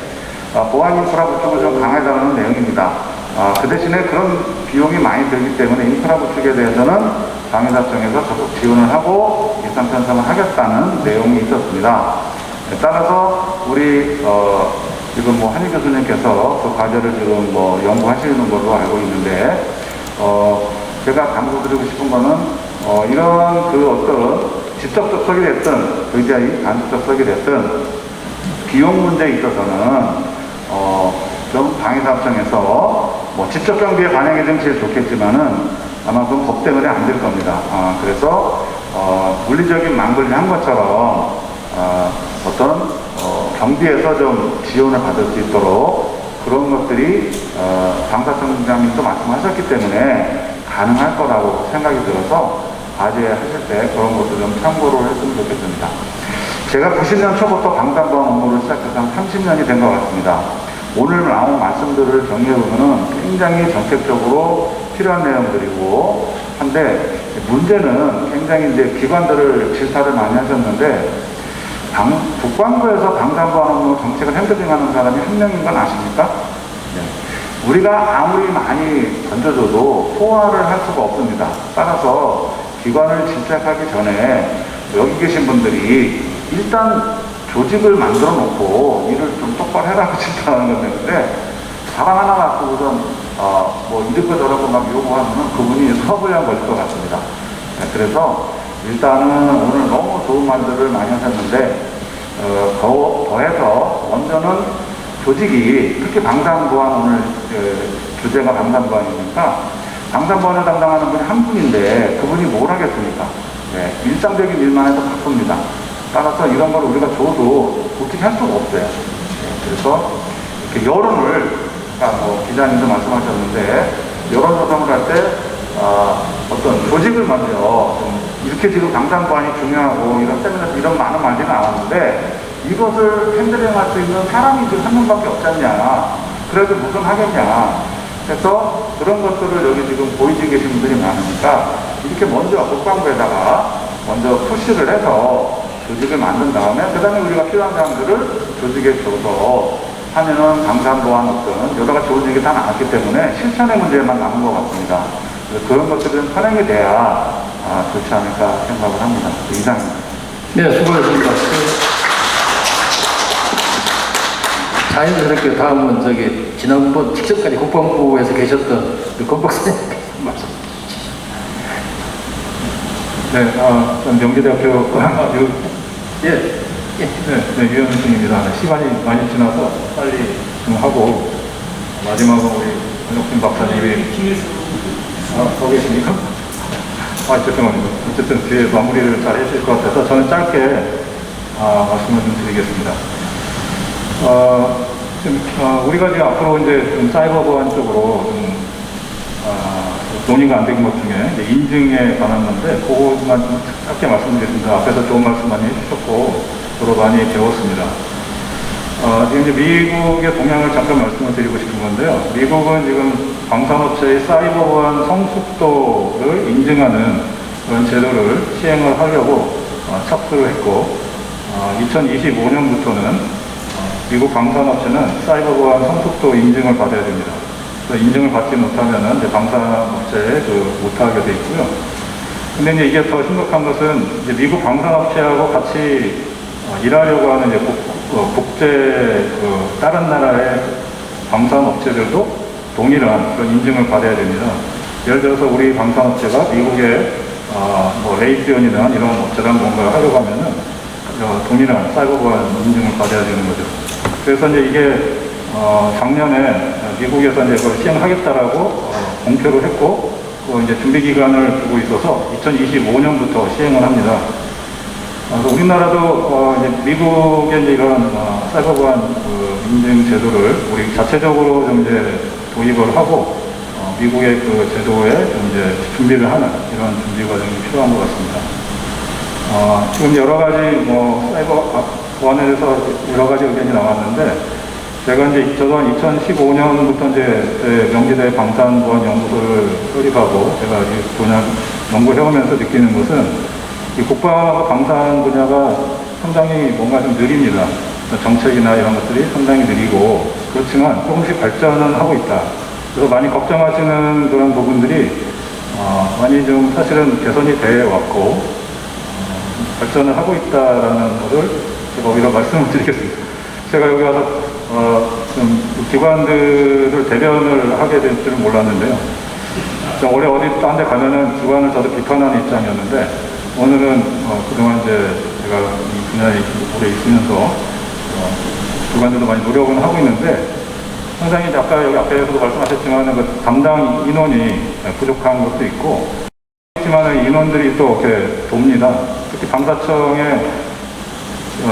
[SPEAKER 5] 보안 인프라 구축을 좀 강화해달라는 내용입니다. 그 대신에 그런 비용이 많이 들기 때문에 인프라 구축에 대해서는 방위사업청에서 적극 지원을 하고 예산 편성을 하겠다는 내용이 있었습니다. 따라서 우리 지금 한희 교수님께서 그 과제를 지금 연구하시는 걸로 알고 있는데 제가 당부드리고 싶은 거는 이런 어떤 직접 접속이 됐든 VDI 간접 접속이 됐든 비용 문제에 있어서는 좀 방위사업청에서 직접 경비에 반영이 되면 제일 좋겠지만은 아마 그건 법 때문에 안 될 겁니다. 그래서 물리적인 망불리 한 것처럼 어떤 경비에서 좀 지원을 받을 수 있도록 그런 것들이 방사청장님도 말씀하셨기 때문에 가능할 거라고 생각이 들어서 과제하실 때 그런 것도 좀 참고를 했으면 좋겠습니다. 제가 90년 초부터 방산보안 업무를 시작해서 한 30년이 된 것 같습니다. 오늘 나온 말씀들을 정리해보면 굉장히 정책적으로 필요한 내용들이고 한데 문제는 굉장히 이제 기관들을 질타를 많이 하셨는데 국방부에서 방산보안 업무 정책을 핸들링하는 사람이 한 명인 건 아십니까? 네. 우리가 아무리 많이 던져줘도 소화를 할 수가 없습니다. 따라서 기관을 질책하기 전에 여기 계신 분들이 일단 조직을 만들어 놓고 일을 좀 똑바로 해라고 질타하는 건 되는데 사람 하나 갖고 우선 이렇게 저렇게 막 요구하면 그분이 서부양 걸릴 것 같습니다. 네, 그래서 일단은 오늘 너무 좋은 말들을 많이 하셨는데 더해서 먼저는 조직이 특히 방산보안 오늘 주제가 방산보안이니까 방산보안을 담당하는 분이 한 분인데 그분이 뭘 하겠습니까? 네, 일상적인 일만 해도 바쁩니다. 따라서 이런 걸 우리가 줘도 어떻게 할 수가 없어요. 네, 그래서 이렇게 여론을 기자님도 말씀하셨는데 여론 조성을 할 때 어떤 조직을 먼저 이렇게 지금 방산보안이 중요하고 이런 세미나에서 이런 많은 말들이 나왔는데 이것을 핸들링할 수 있는 사람이 지금 한 명밖에 없지 않냐. 그래도 무슨 하겠냐. 그래서 그런 것들을 여기 지금 보이지 계신 분들이 많으니까 이렇게 먼저 국방부에다가 먼저 푸시를 해서 조직을 만든 다음에 그 다음에 우리가 필요한 사람들을 조직에 줘서 하면은 방산보안 어떤 여러 가지 좋은 얘기 다 나왔기 때문에 실천의 문제만 남은 것 같습니다. 그런 것들은 선행이 돼야 좋지 않을까 생각을 합니다. 이상입니다.
[SPEAKER 1] 네, 수고하셨습니다. 자연스럽게 다음은 지난번 직전까지 국방부에서 계셨던 권박 선생님께서 말씀.
[SPEAKER 2] 네, 명지대학교 유현승입니다. 시간이 많이 지나서 빨리 좀 하고 마지막으로 우리 권혁진 박사님이 더 계십니까? 죄송합니다. 어쨌든 뒤에 마무리를 잘 해주실 것 같아서 저는 짧게 말씀을 좀 드리겠습니다.
[SPEAKER 5] 우리가 이제 앞으로 이제 좀 사이버 보안 쪽으로 좀 논의가 안 된 것 중에 이제 인증에 관한 건데 그것만 좀 짧게 말씀드리겠습니다. 앞에서 좋은 말씀 많이 해주셨고 저도 많이 배웠습니다. 지금 이제 미국의 동향을 잠깐 말씀을 드리고 싶은 건데요. 미국은 지금 방산업체의 사이버 보안 성숙도를 인증하는 그런 제도를 시행을 하려고 착수를 했고 2025년부터는 미국 방산업체는 사이버 보안 성숙도 인증을 받아야 됩니다. 그래서 인증을 받지 못하면은 이제 방산업체에 못하게 돼 있고요. 근데 이제 이게 더 심각한 것은 이제 미국 방산업체하고 같이 일하려고 하는 이제 국제 다른 나라의 방산업체들도 동일한 그런 인증을 받아야 됩니다. 예를 들어서 우리 방산업체가 미국의 뭐 레이티언이나 이런 업체랑 뭔가 하려고 하면은 동일한 사이버 보안 인증을 받아야 되는 거죠. 그래서 이제 이게 작년에 미국에서 이제 그걸 시행하겠다라고 공표를 했고 이제 준비 기간을 두고 있어서 2025년부터 시행을 합니다. 그래서 우리나라도 이제 미국의 이제 이런 사이버 보안 인증 제도를 우리 자체적으로 좀 이제 도입을 하고 미국의 그 제도에 좀 이제 준비를 하는 이런 준비 과정이 필요한 것 같습니다. 지금 여러 가지 뭐 사이버 보안에 대해서 여러 가지 의견이 나왔는데 제가 이제 저도 한 2015년부터 이제 명지대 방산보안연구소를 설립하고 제가 이 분야 연구해오면서 느끼는 것은 이 국방하고 방산 분야가 상당히 뭔가 좀 느립니다. 정책이나 이런 것들이 상당히 느리고 그렇지만 조금씩 발전은 하고 있다. 그래서 많이 걱정하시는 그런 부분들이 많이 좀 사실은 개선이 되어 왔고 발전을 하고 있다라는 것을 제가 오히려 말씀을 드리겠습니다. 제가 여기 와서 좀 기관들을 대변을 하게 될 줄은 몰랐는데요. 원래 어디 딴 데 가면은 기관을 저도 비판하는 입장이었는데 오늘은 그동안 이제 제가 이 분야에 오래 있으면서 기관들도 많이 노력은 하고 있는데 상당히 이제 아까 여기 앞에서도 말씀하셨지만 그 담당 인원이 부족한 것도 있고 하지만 인원들이 또 이렇게 돕니다. 특히 방사청의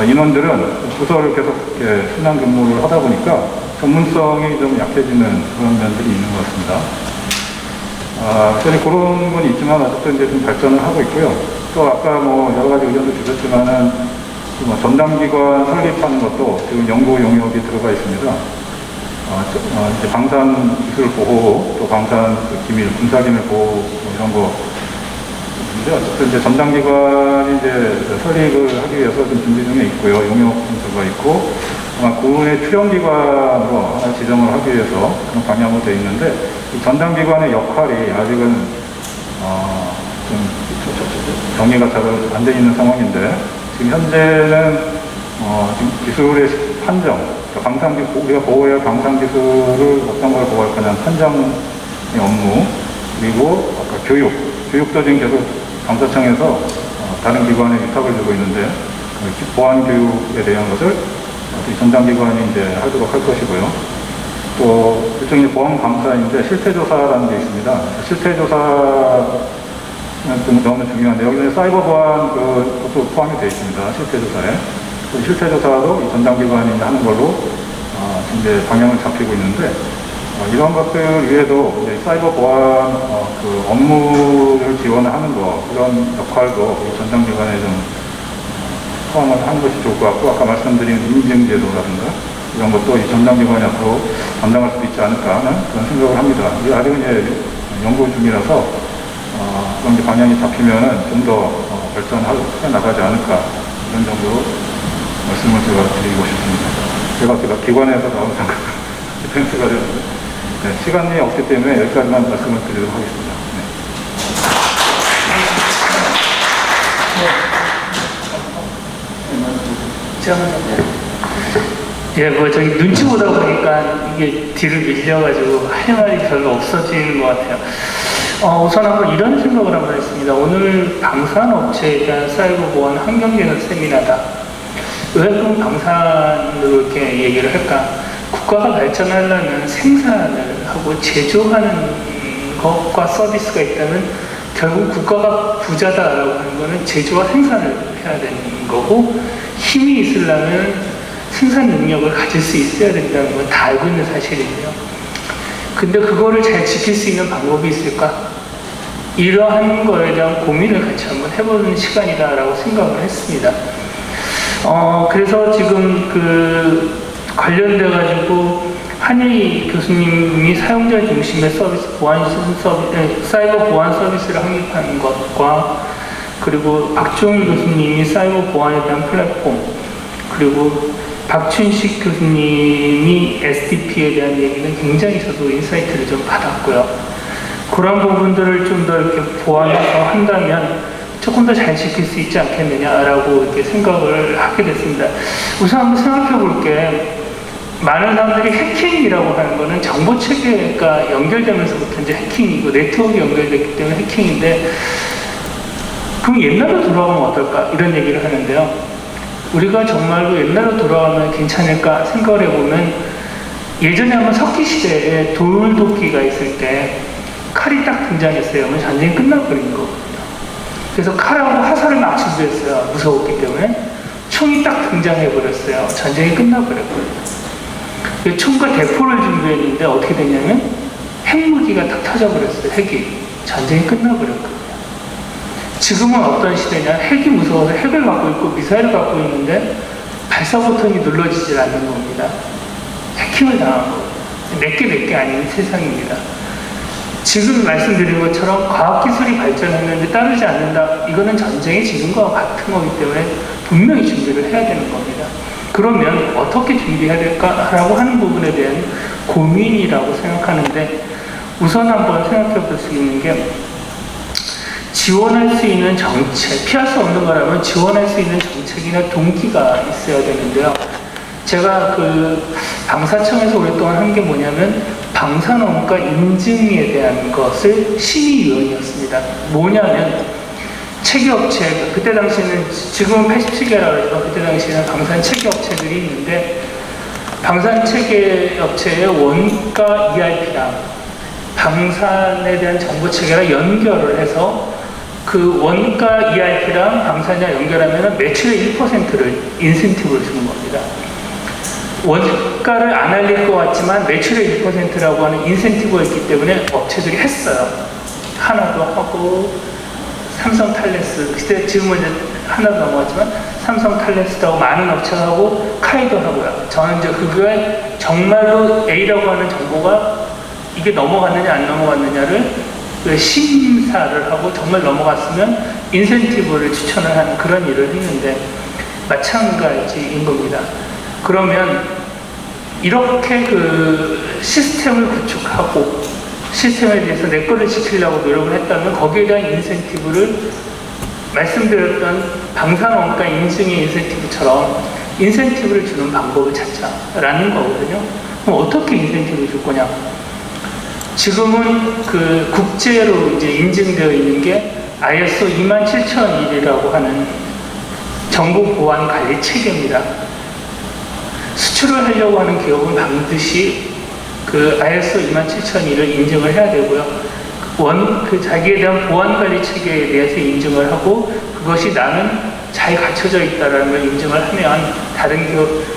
[SPEAKER 5] 인원들은 부서를 계속 이렇게 순환 근무를 하다 보니까 전문성이 좀 약해지는 그런 면들이 있는 것 같습니다. 그래서 그런 건 있지만 아직도 이제 좀 발전을 하고 있고요. 또 아까 뭐 여러 가지 의견도 주셨지만은 뭐 전담기관 설립하는 것도 지금 연구 용역이 들어가 있습니다. 이제 방산 기술 보호, 또 방산 기밀, 군사기밀 보호 뭐 이런 거. 어쨌든 이제 전담기관이 이제 설립을 하기 위해서 좀 준비 중에 있고요. 용역 분수가 있고, 아마 군의 출연기관으로 하나 지정을 하기 위해서 그런 방향으로 되어 있는데, 이 전담기관의 역할이 아직은, 좀 정리가 잘 안 돼 있는 상황인데, 지금 현재는, 지금 기술의 판정, 우리가 보호해야 할 방산기술을 어떤 걸 보호할 거냐는 판정의 업무, 그리고 아까 교육도 지금 계속 방사청에서 다른 기관에 위탁을 주고 있는데 보안 교육에 대한 것을 전담기관이 이제 하도록 할 것이고요. 또 일종의 보안 감사인데 실태조사라는 게 있습니다. 실태조사는 너무 중요한데 여기는 사이버 보안 그것도 포함이 되어 있습니다. 실태조사에. 실태조사도 이 전담기관이 하는 걸로 이제 방향을 잡히고 있는데 이런 것들 위에도 이제 사이버 보안 그 업무를 지원하는 거 이런 역할도 이 전담기관에 좀 포함을 하는 것이 좋을 것 같고 아까 말씀드린 인증제도라든가 이런 것도 이 전담기관이 앞으로 담당할 수도 있지 않을까 하는 그런 생각을 합니다. 아직은 이제 연구 중이라서 그런 게 방향이 잡히면은 좀 더 발전해 나가지 않을까 이런 정도로 말씀을 제가 드리고 싶습니다. 제가 기관에서 나온 디펜스가 되는데 네, 시간이 없기 때문에 여기까지만 말씀을 드리도록 하겠습니다.
[SPEAKER 6] 예, 뭐 저기 눈치 보다 보니까 이게 뒤를 밀려가지고 할 말이 별로 없어지는 것 같아요. 우선 한번 이런 생각을 한번 했습니다. 오늘 방산업체에 대한 사이버 보안 환경개선 세미나다. 왜 그럼 방산으로 이렇게 얘기를 할까? 국가가 발전하려면 생산을 하고 제조하는 것과 서비스가 있다면 결국 국가가 부자다라고 하는 거는 제조와 생산을 해야 되는 거고 힘이 있으려면 생산 능력을 가질 수 있어야 된다는 건 다 알고 있는 사실이고요. 근데 그거를 잘 지킬 수 있는 방법이 있을까? 이러한 거에 대한 고민을 같이 한번 해보는 시간이다라고 생각을 했습니다. 그래서 지금 관련돼가지고 한예희 교수님이 사용자 중심의 서비스, 사이버 보안 서비스를 확립하는 것과 그리고 박종일 교수님이 사이버 보안에 대한 플랫폼, 그리고 박춘식 교수님이 SDP에 대한 얘기는 굉장히 저도 인사이트를 좀 받았고요. 그런 부분들을 좀 더 이렇게 보완해서 한다면 조금 더 잘 지킬 수 있지 않겠느냐라고 이렇게 생각을 하게 됐습니다. 우선 한번 생각해 볼게. 많은 사람들이 해킹이라고 하는 거는 정보 체계가 연결되면서부터 이제 해킹이고 네트워크 연결됐기 때문에 해킹인데, 그럼 옛날로 돌아가면 어떨까? 이런 얘기를 하는데요. 우리가 정말로 옛날로 돌아가면 괜찮을까 생각을 해보면, 예전에 한번 석기 시대에 돌도끼가 있을 때 칼이 딱 등장했어요. 그러면 전쟁이 끝나버린 거거든요. 그래서 칼하고 화살을 막 준비했어요. 무서웠기 때문에. 총이 딱 등장해버렸어요. 전쟁이 끝나버렸거든요. 총과 대포를 준비했는데 어떻게 됐냐면 핵무기가 딱 터져버렸어요. 핵이. 전쟁이 끝나버렸거든요. 지금은 어떤 시대냐? 핵이 무서워서 핵을 갖고 있고 미사일을 갖고 있는데 발사 버튼이 눌러지질 않는 겁니다. 해킹을 당한 거예요. 내게 아닌 세상입니다. 지금 말씀드린 것처럼 과학기술이 발전했는데 따르지 않는다. 이거는 전쟁의 지금과 같은 거기 때문에 분명히 준비를 해야 되는 겁니다. 그러면 어떻게 준비해야 될까라고 하는 부분에 대한 고민이라고 생각하는데, 우선 한번 생각해 볼 수 있는 게, 지원할 수 있는 정책, 피할 수 없는 거라면 지원할 수 있는 정책이나 동기가 있어야 되는데요. 제가 방사청에서 오랫동안 한 게 뭐냐면 방사능과 인증에 대한 것을 심의위원이었습니다. 뭐냐면 체계업체, 그때 당시에는, 지금은 87개라고 해서 그때 당시에는 방산 체계업체들이 있는데, 방산 체계업체의 원가 ERP랑 방산에 대한 정보체계랑 연결을 해서 그 원가 ERP랑 방산이랑 연결하면 매출의 1%를 인센티브를 주는 겁니다. 원가를 안 알릴 것 같지만 매출의 1%라고 하는 인센티브가 있기 때문에 업체들이 했어요. 하나도 하고, 삼성 탈레스, 그때 지금은 이제 하나도 넘어갔지만 삼성 탈레스도 하고 많은 업체가 하고 카이도 하고요. 저는 이제 그거에 정말로 A라고 하는 정보가 이게 넘어갔느냐 안 넘어갔느냐를 심사를 하고 정말 넘어갔으면 인센티브를 추천을 하는 그런 일을 했는데 마찬가지인 겁니다. 그러면 이렇게 시스템을 구축하고 시스템에 대해서 내 거를 지키려고 노력을 했다면 거기에 대한 인센티브를 말씀드렸던 방산원가 인증의 인센티브처럼 인센티브를 주는 방법을 찾자라는 거거든요. 그럼 어떻게 인센티브를 줄 거냐? 지금은 국제로 이제 인증되어 있는 게 ISO 27001이라고 하는 정보 보안 관리 체계입니다. 수출을 하려고 하는 기업은 반드시 ISO 27001을 인증을 해야 되고요. 자기에 대한 보안 관리 체계에 대해서 인증을 하고, 그것이 나는 잘 갖춰져 있다는 걸 인증을 하면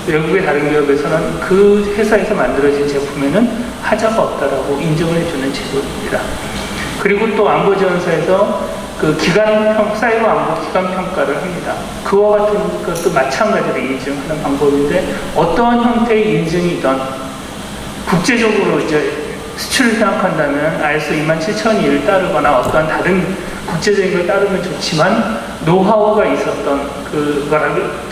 [SPEAKER 6] 외국의 다른 기업에서는 그 회사에서 만들어진 제품에는 하자가 없다라고 인증을 해주는 제도입니다. 그리고 또 안보지원사에서 사이버 안보 기간 평가를 합니다. 그와 같은 것도 마찬가지로 인증하는 방법인데, 어떠한 형태의 인증이든 국제적으로 이제 수출을 생각한다면 ISO 27001을 따르거나 어떠한 다른 국제적인 걸 따르면 좋지만, 노하우가 있었던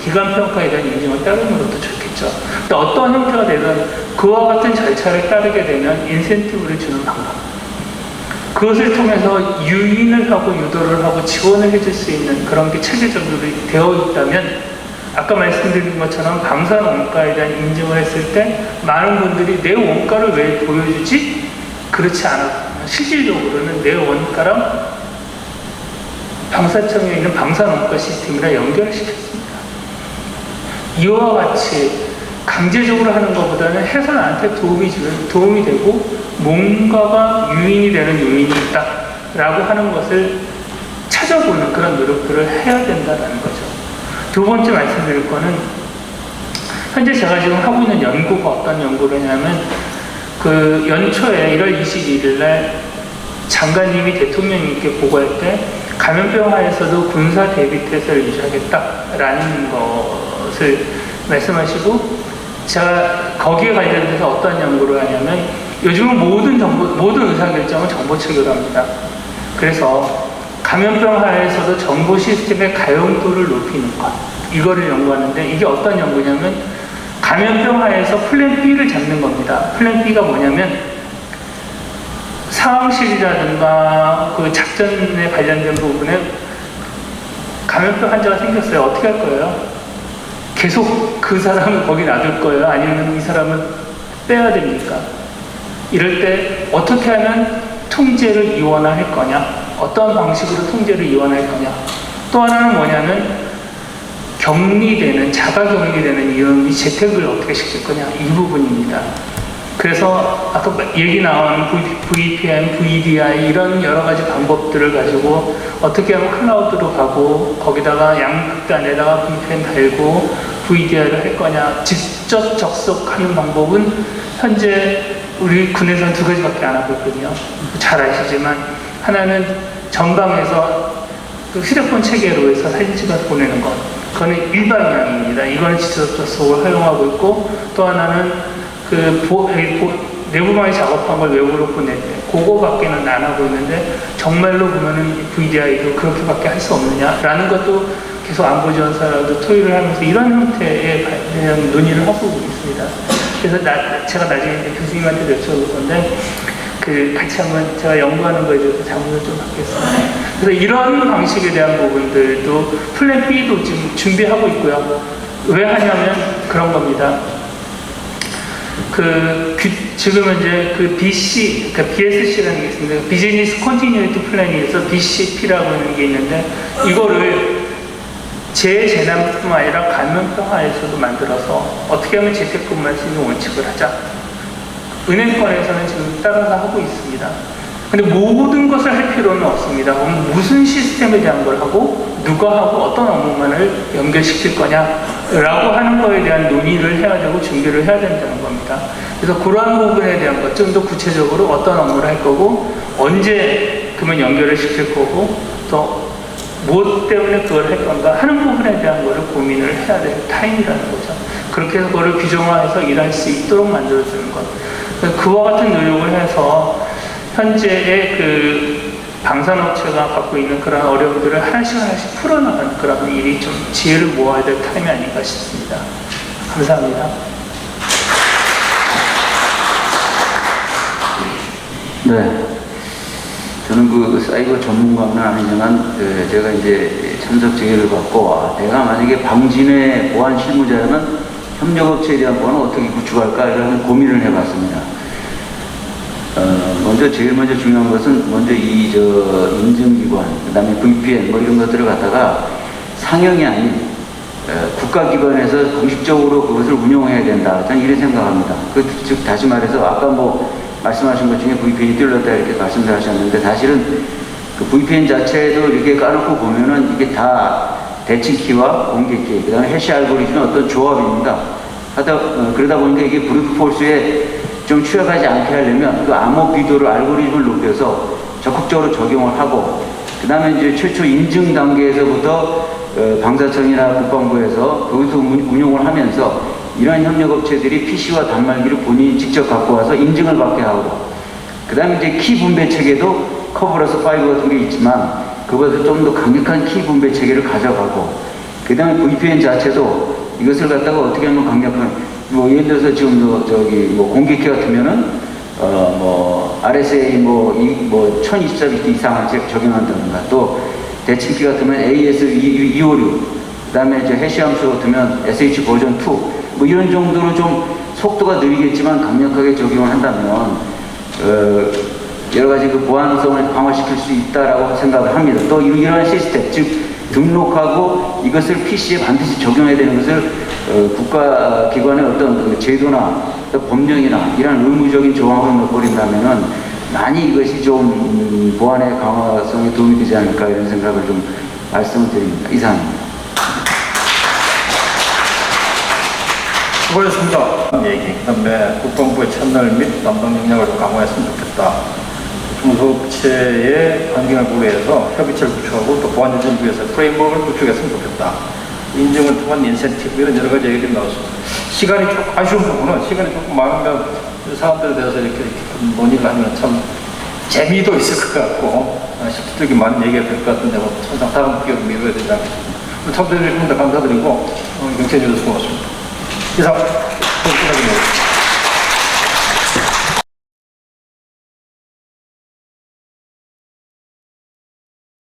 [SPEAKER 6] 기간 평가에 대한 인증을 따르는 것도 좋겠죠. 또 어떠한 형태가 되든 그와 같은 절차를 따르게 되면 인센티브를 주는 방법, 그것을 통해서 유인을 하고 유도를 하고 지원을 해줄 수 있는 그런 게 체계적으로 되어 있다면, 아까 말씀드린 것처럼 방산 원가에 대한 인증을 했을 때 많은 분들이 내 원가를 왜 보여주지? 그렇지 않았거든요. 실질적으로는 내 원가랑 방사청에 있는 방산 원가 시스템이랑 연결을 시켰습니다. 이와 같이 강제적으로 하는 것보다는 해서 나한테 도움이 되고 뭔가가 유인이 되는 요인이 있다라고 하는 것을 찾아보는 그런 노력들을 해야 된다는 거죠. 두 번째 말씀드릴 거는, 현재 제가 지금 하고 있는 연구가 어떤 연구를 하냐면 그 연초에 1월 21일 날 장관님이 대통령님께 보고할 때 감염병 하에서도 군사 대비 태세를 유지하겠다라는 것을 말씀하시고 제가 거기에 관련돼서 어떤 연구를 하냐면 요즘은 모든 의사결정은 정보 체계로 합니다. 그래서 감염병 하에서도 정보 시스템의 가용도를 높이는 것 이거를 연구하는데 이게 어떤 연구냐면 감염병 하에서 플랜 B를 잡는 겁니다. 플랜 B가 뭐냐면 상황실이라든가 그 작전에 관련된 부분에 감염병 환자가 생겼어요. 어떻게 할 거예요? 계속 그 사람을 거기 놔둘 거예요? 아니면 이 사람을 빼야 됩니까? 이럴 때 어떻게 하면 통제를 이원화할 거냐? 어떤 방식으로 통제를 이원할 거냐? 또 하나는 뭐냐면 격리되는, 자가 격리되는 이원이 재택을 어떻게 시킬 거냐? 이 부분입니다. 그래서 아까 얘기 나온 VPN, VDI 이런 여러 가지 방법들을 가지고 어떻게 하면 클라우드로 가고 거기다가 양극단에다가 VPN 달고 VDI를 할 거냐 직접 접속하는 방법은 현재 우리 군에서는 2가지밖에 안 하고 있거든요. 잘 아시지만 하나는 전방에서 그 휴대폰 체계로 해서 사진 찍어서 보내는 것 그거는 일방향입니다. 이거는 직접 접속을 활용하고 있고 또 하나는 내부망에 작업한 걸 외부로 보낼 때 그거밖에는 안 하고 있는데 정말로 보면은 VDI도 그렇게밖에 할 수 없느냐라는 것도 계속 안보지원사도 토의를 하면서 이런 형태의 대한 논의를 하고 있습니다. 그래서 제가 나중에 이제 교수님한테 여쭤볼 건데 같이 한번 제가 연구하는 거에 대해서 자문을 좀 받겠습니다. 그래서 이런 방식에 대한 부분들도 플랜 B도 지금 준비하고 있고요. 왜 하냐면 그런 겁니다. 지금 이제 BC, 그러니까 BSC라는 게 있습니다. 비즈니스 컨티뉴이티 플랜에서 BCP라고 하는 게 있는데, 이거를 재재난뿐만 아니라 감염병 하에서도 만들어서 어떻게 하면 재택근무할 수 있는 원칙을 하자. 은행권에서는 지금 따라서 하고 있습니다. 근데 모든 것을 할 필요는 없습니다. 그럼 무슨 시스템에 대한 걸 하고 누가 하고 어떤 업무만을 연결시킬 거냐라고 하는 거에 대한 논의를 해야 되고 준비를 해야 된다는 겁니다. 그래서 그러한 부분에 대한 것 좀 더 구체적으로 어떤 업무를 할 거고 언제 그러면 연결을 시킬 거고 또 무엇 때문에 그걸 할 건가 하는 부분에 대한 거를 고민을 해야 될 타임이라는 거죠. 그렇게 해서 그거를 규정화해서 일할 수 있도록 만들어주는 것. 그와 같은 노력을 해서 현재의 방산업체가 갖고 있는 그런 어려움들을 하나씩 풀어나가는 그런 일이 좀 지혜를 모아야 될 타임이 아닌가 싶습니다. 감사합니다.
[SPEAKER 7] 네. 저는 사이버 전문가는 아니지만, 제가 이제 참석 제의를 받고, 내가 만약에 방진의 보안 실무자라면 협력업체에 대한 보안을 어떻게 구축할까, 이런 고민을 해봤습니다. 제일 먼저 중요한 것은, 먼저 인증기관, 그 다음에 VPN, 이런 것들을 갖다가 상용이 아닌, 국가기관에서 공식적으로 그것을 운영해야 된다. 저는 이렇게 생각합니다. 즉, 다시 말해서, 아까 말씀하신 것 중에 VPN이 뚫렸다 이렇게 말씀을 하셨는데 사실은 그 VPN 자체도 이렇게 까놓고 보면은 이게 다 대칭키와 공개키, 그 다음에 해시 알고리즘의 어떤 조합입니다. 그러다 보니까 이게 브루트 폴스에 좀 취약하지 않게 하려면 그 암호 비도를 알고리즘을 높여서 적극적으로 적용을 하고 그 다음에 이제 최초 인증 단계에서부터 방사청이나 국방부에서 그것을 운용을 하면서 이러한 협력업체들이 PC와 단말기를 본인이 직접 갖고 와서 인증을 받게 하고 그 다음에 이제 키 분배 체계도 커브러스 5 같은 게 있지만 그것을 좀 더 강력한 키 분배 체계를 가져가고 그 다음에 VPN 자체도 이것을 갖다가 어떻게 하면 강력한 예를 들어서 지금 공개키 같으면은 RSA 1024비트 이상을 적용한다든가 또 대칭키 같으면 AS256 그 다음에 해시 함수 같으면 SH 버전 2 이런 정도로 좀 속도가 느리겠지만 강력하게 적용을 한다면 여러 가지 보안성을 강화시킬 수 있다라고 생각을 합니다. 또 이러한 시스템, 즉 등록하고 이것을 PC에 반드시 적용해야 되는 것을 국가기관의 어떤 제도나 법령이나 이런 의무적인 조항으로 넣어버린다면은 많이 이것이 좀 보안의 강화성에 도움이 되지 않을까 이런 생각을 좀 말씀을 드립니다. 이상입니다.
[SPEAKER 1] 수고하셨습니다. 얘기. 그다음에 국방부의 채널 및 담당 역량을 좀 강화했으면 좋겠다. 중소업체의 환경을 고려해서 협의체를 구축하고 또 보안 유지를 위해서 프레임워크를 구축했으면 좋겠다. 인증을 통한 인센티브 이런 여러 가지 얘기들이 나왔습니다. 시간이 조금 아쉬운 부분은 시간이 조금 많으면 사람들에 대해서 이렇게 논의를 하면 참 재미도 있을 것 같고 실질적인 많은 얘기가 될 것 같은데 뭐 항상 다음 기회로 미뤄야 되지 않겠습니다. 참여해 주신 분들 감사드리고 경청해 주셔서 고맙습니다. 이상, 고맙습니다.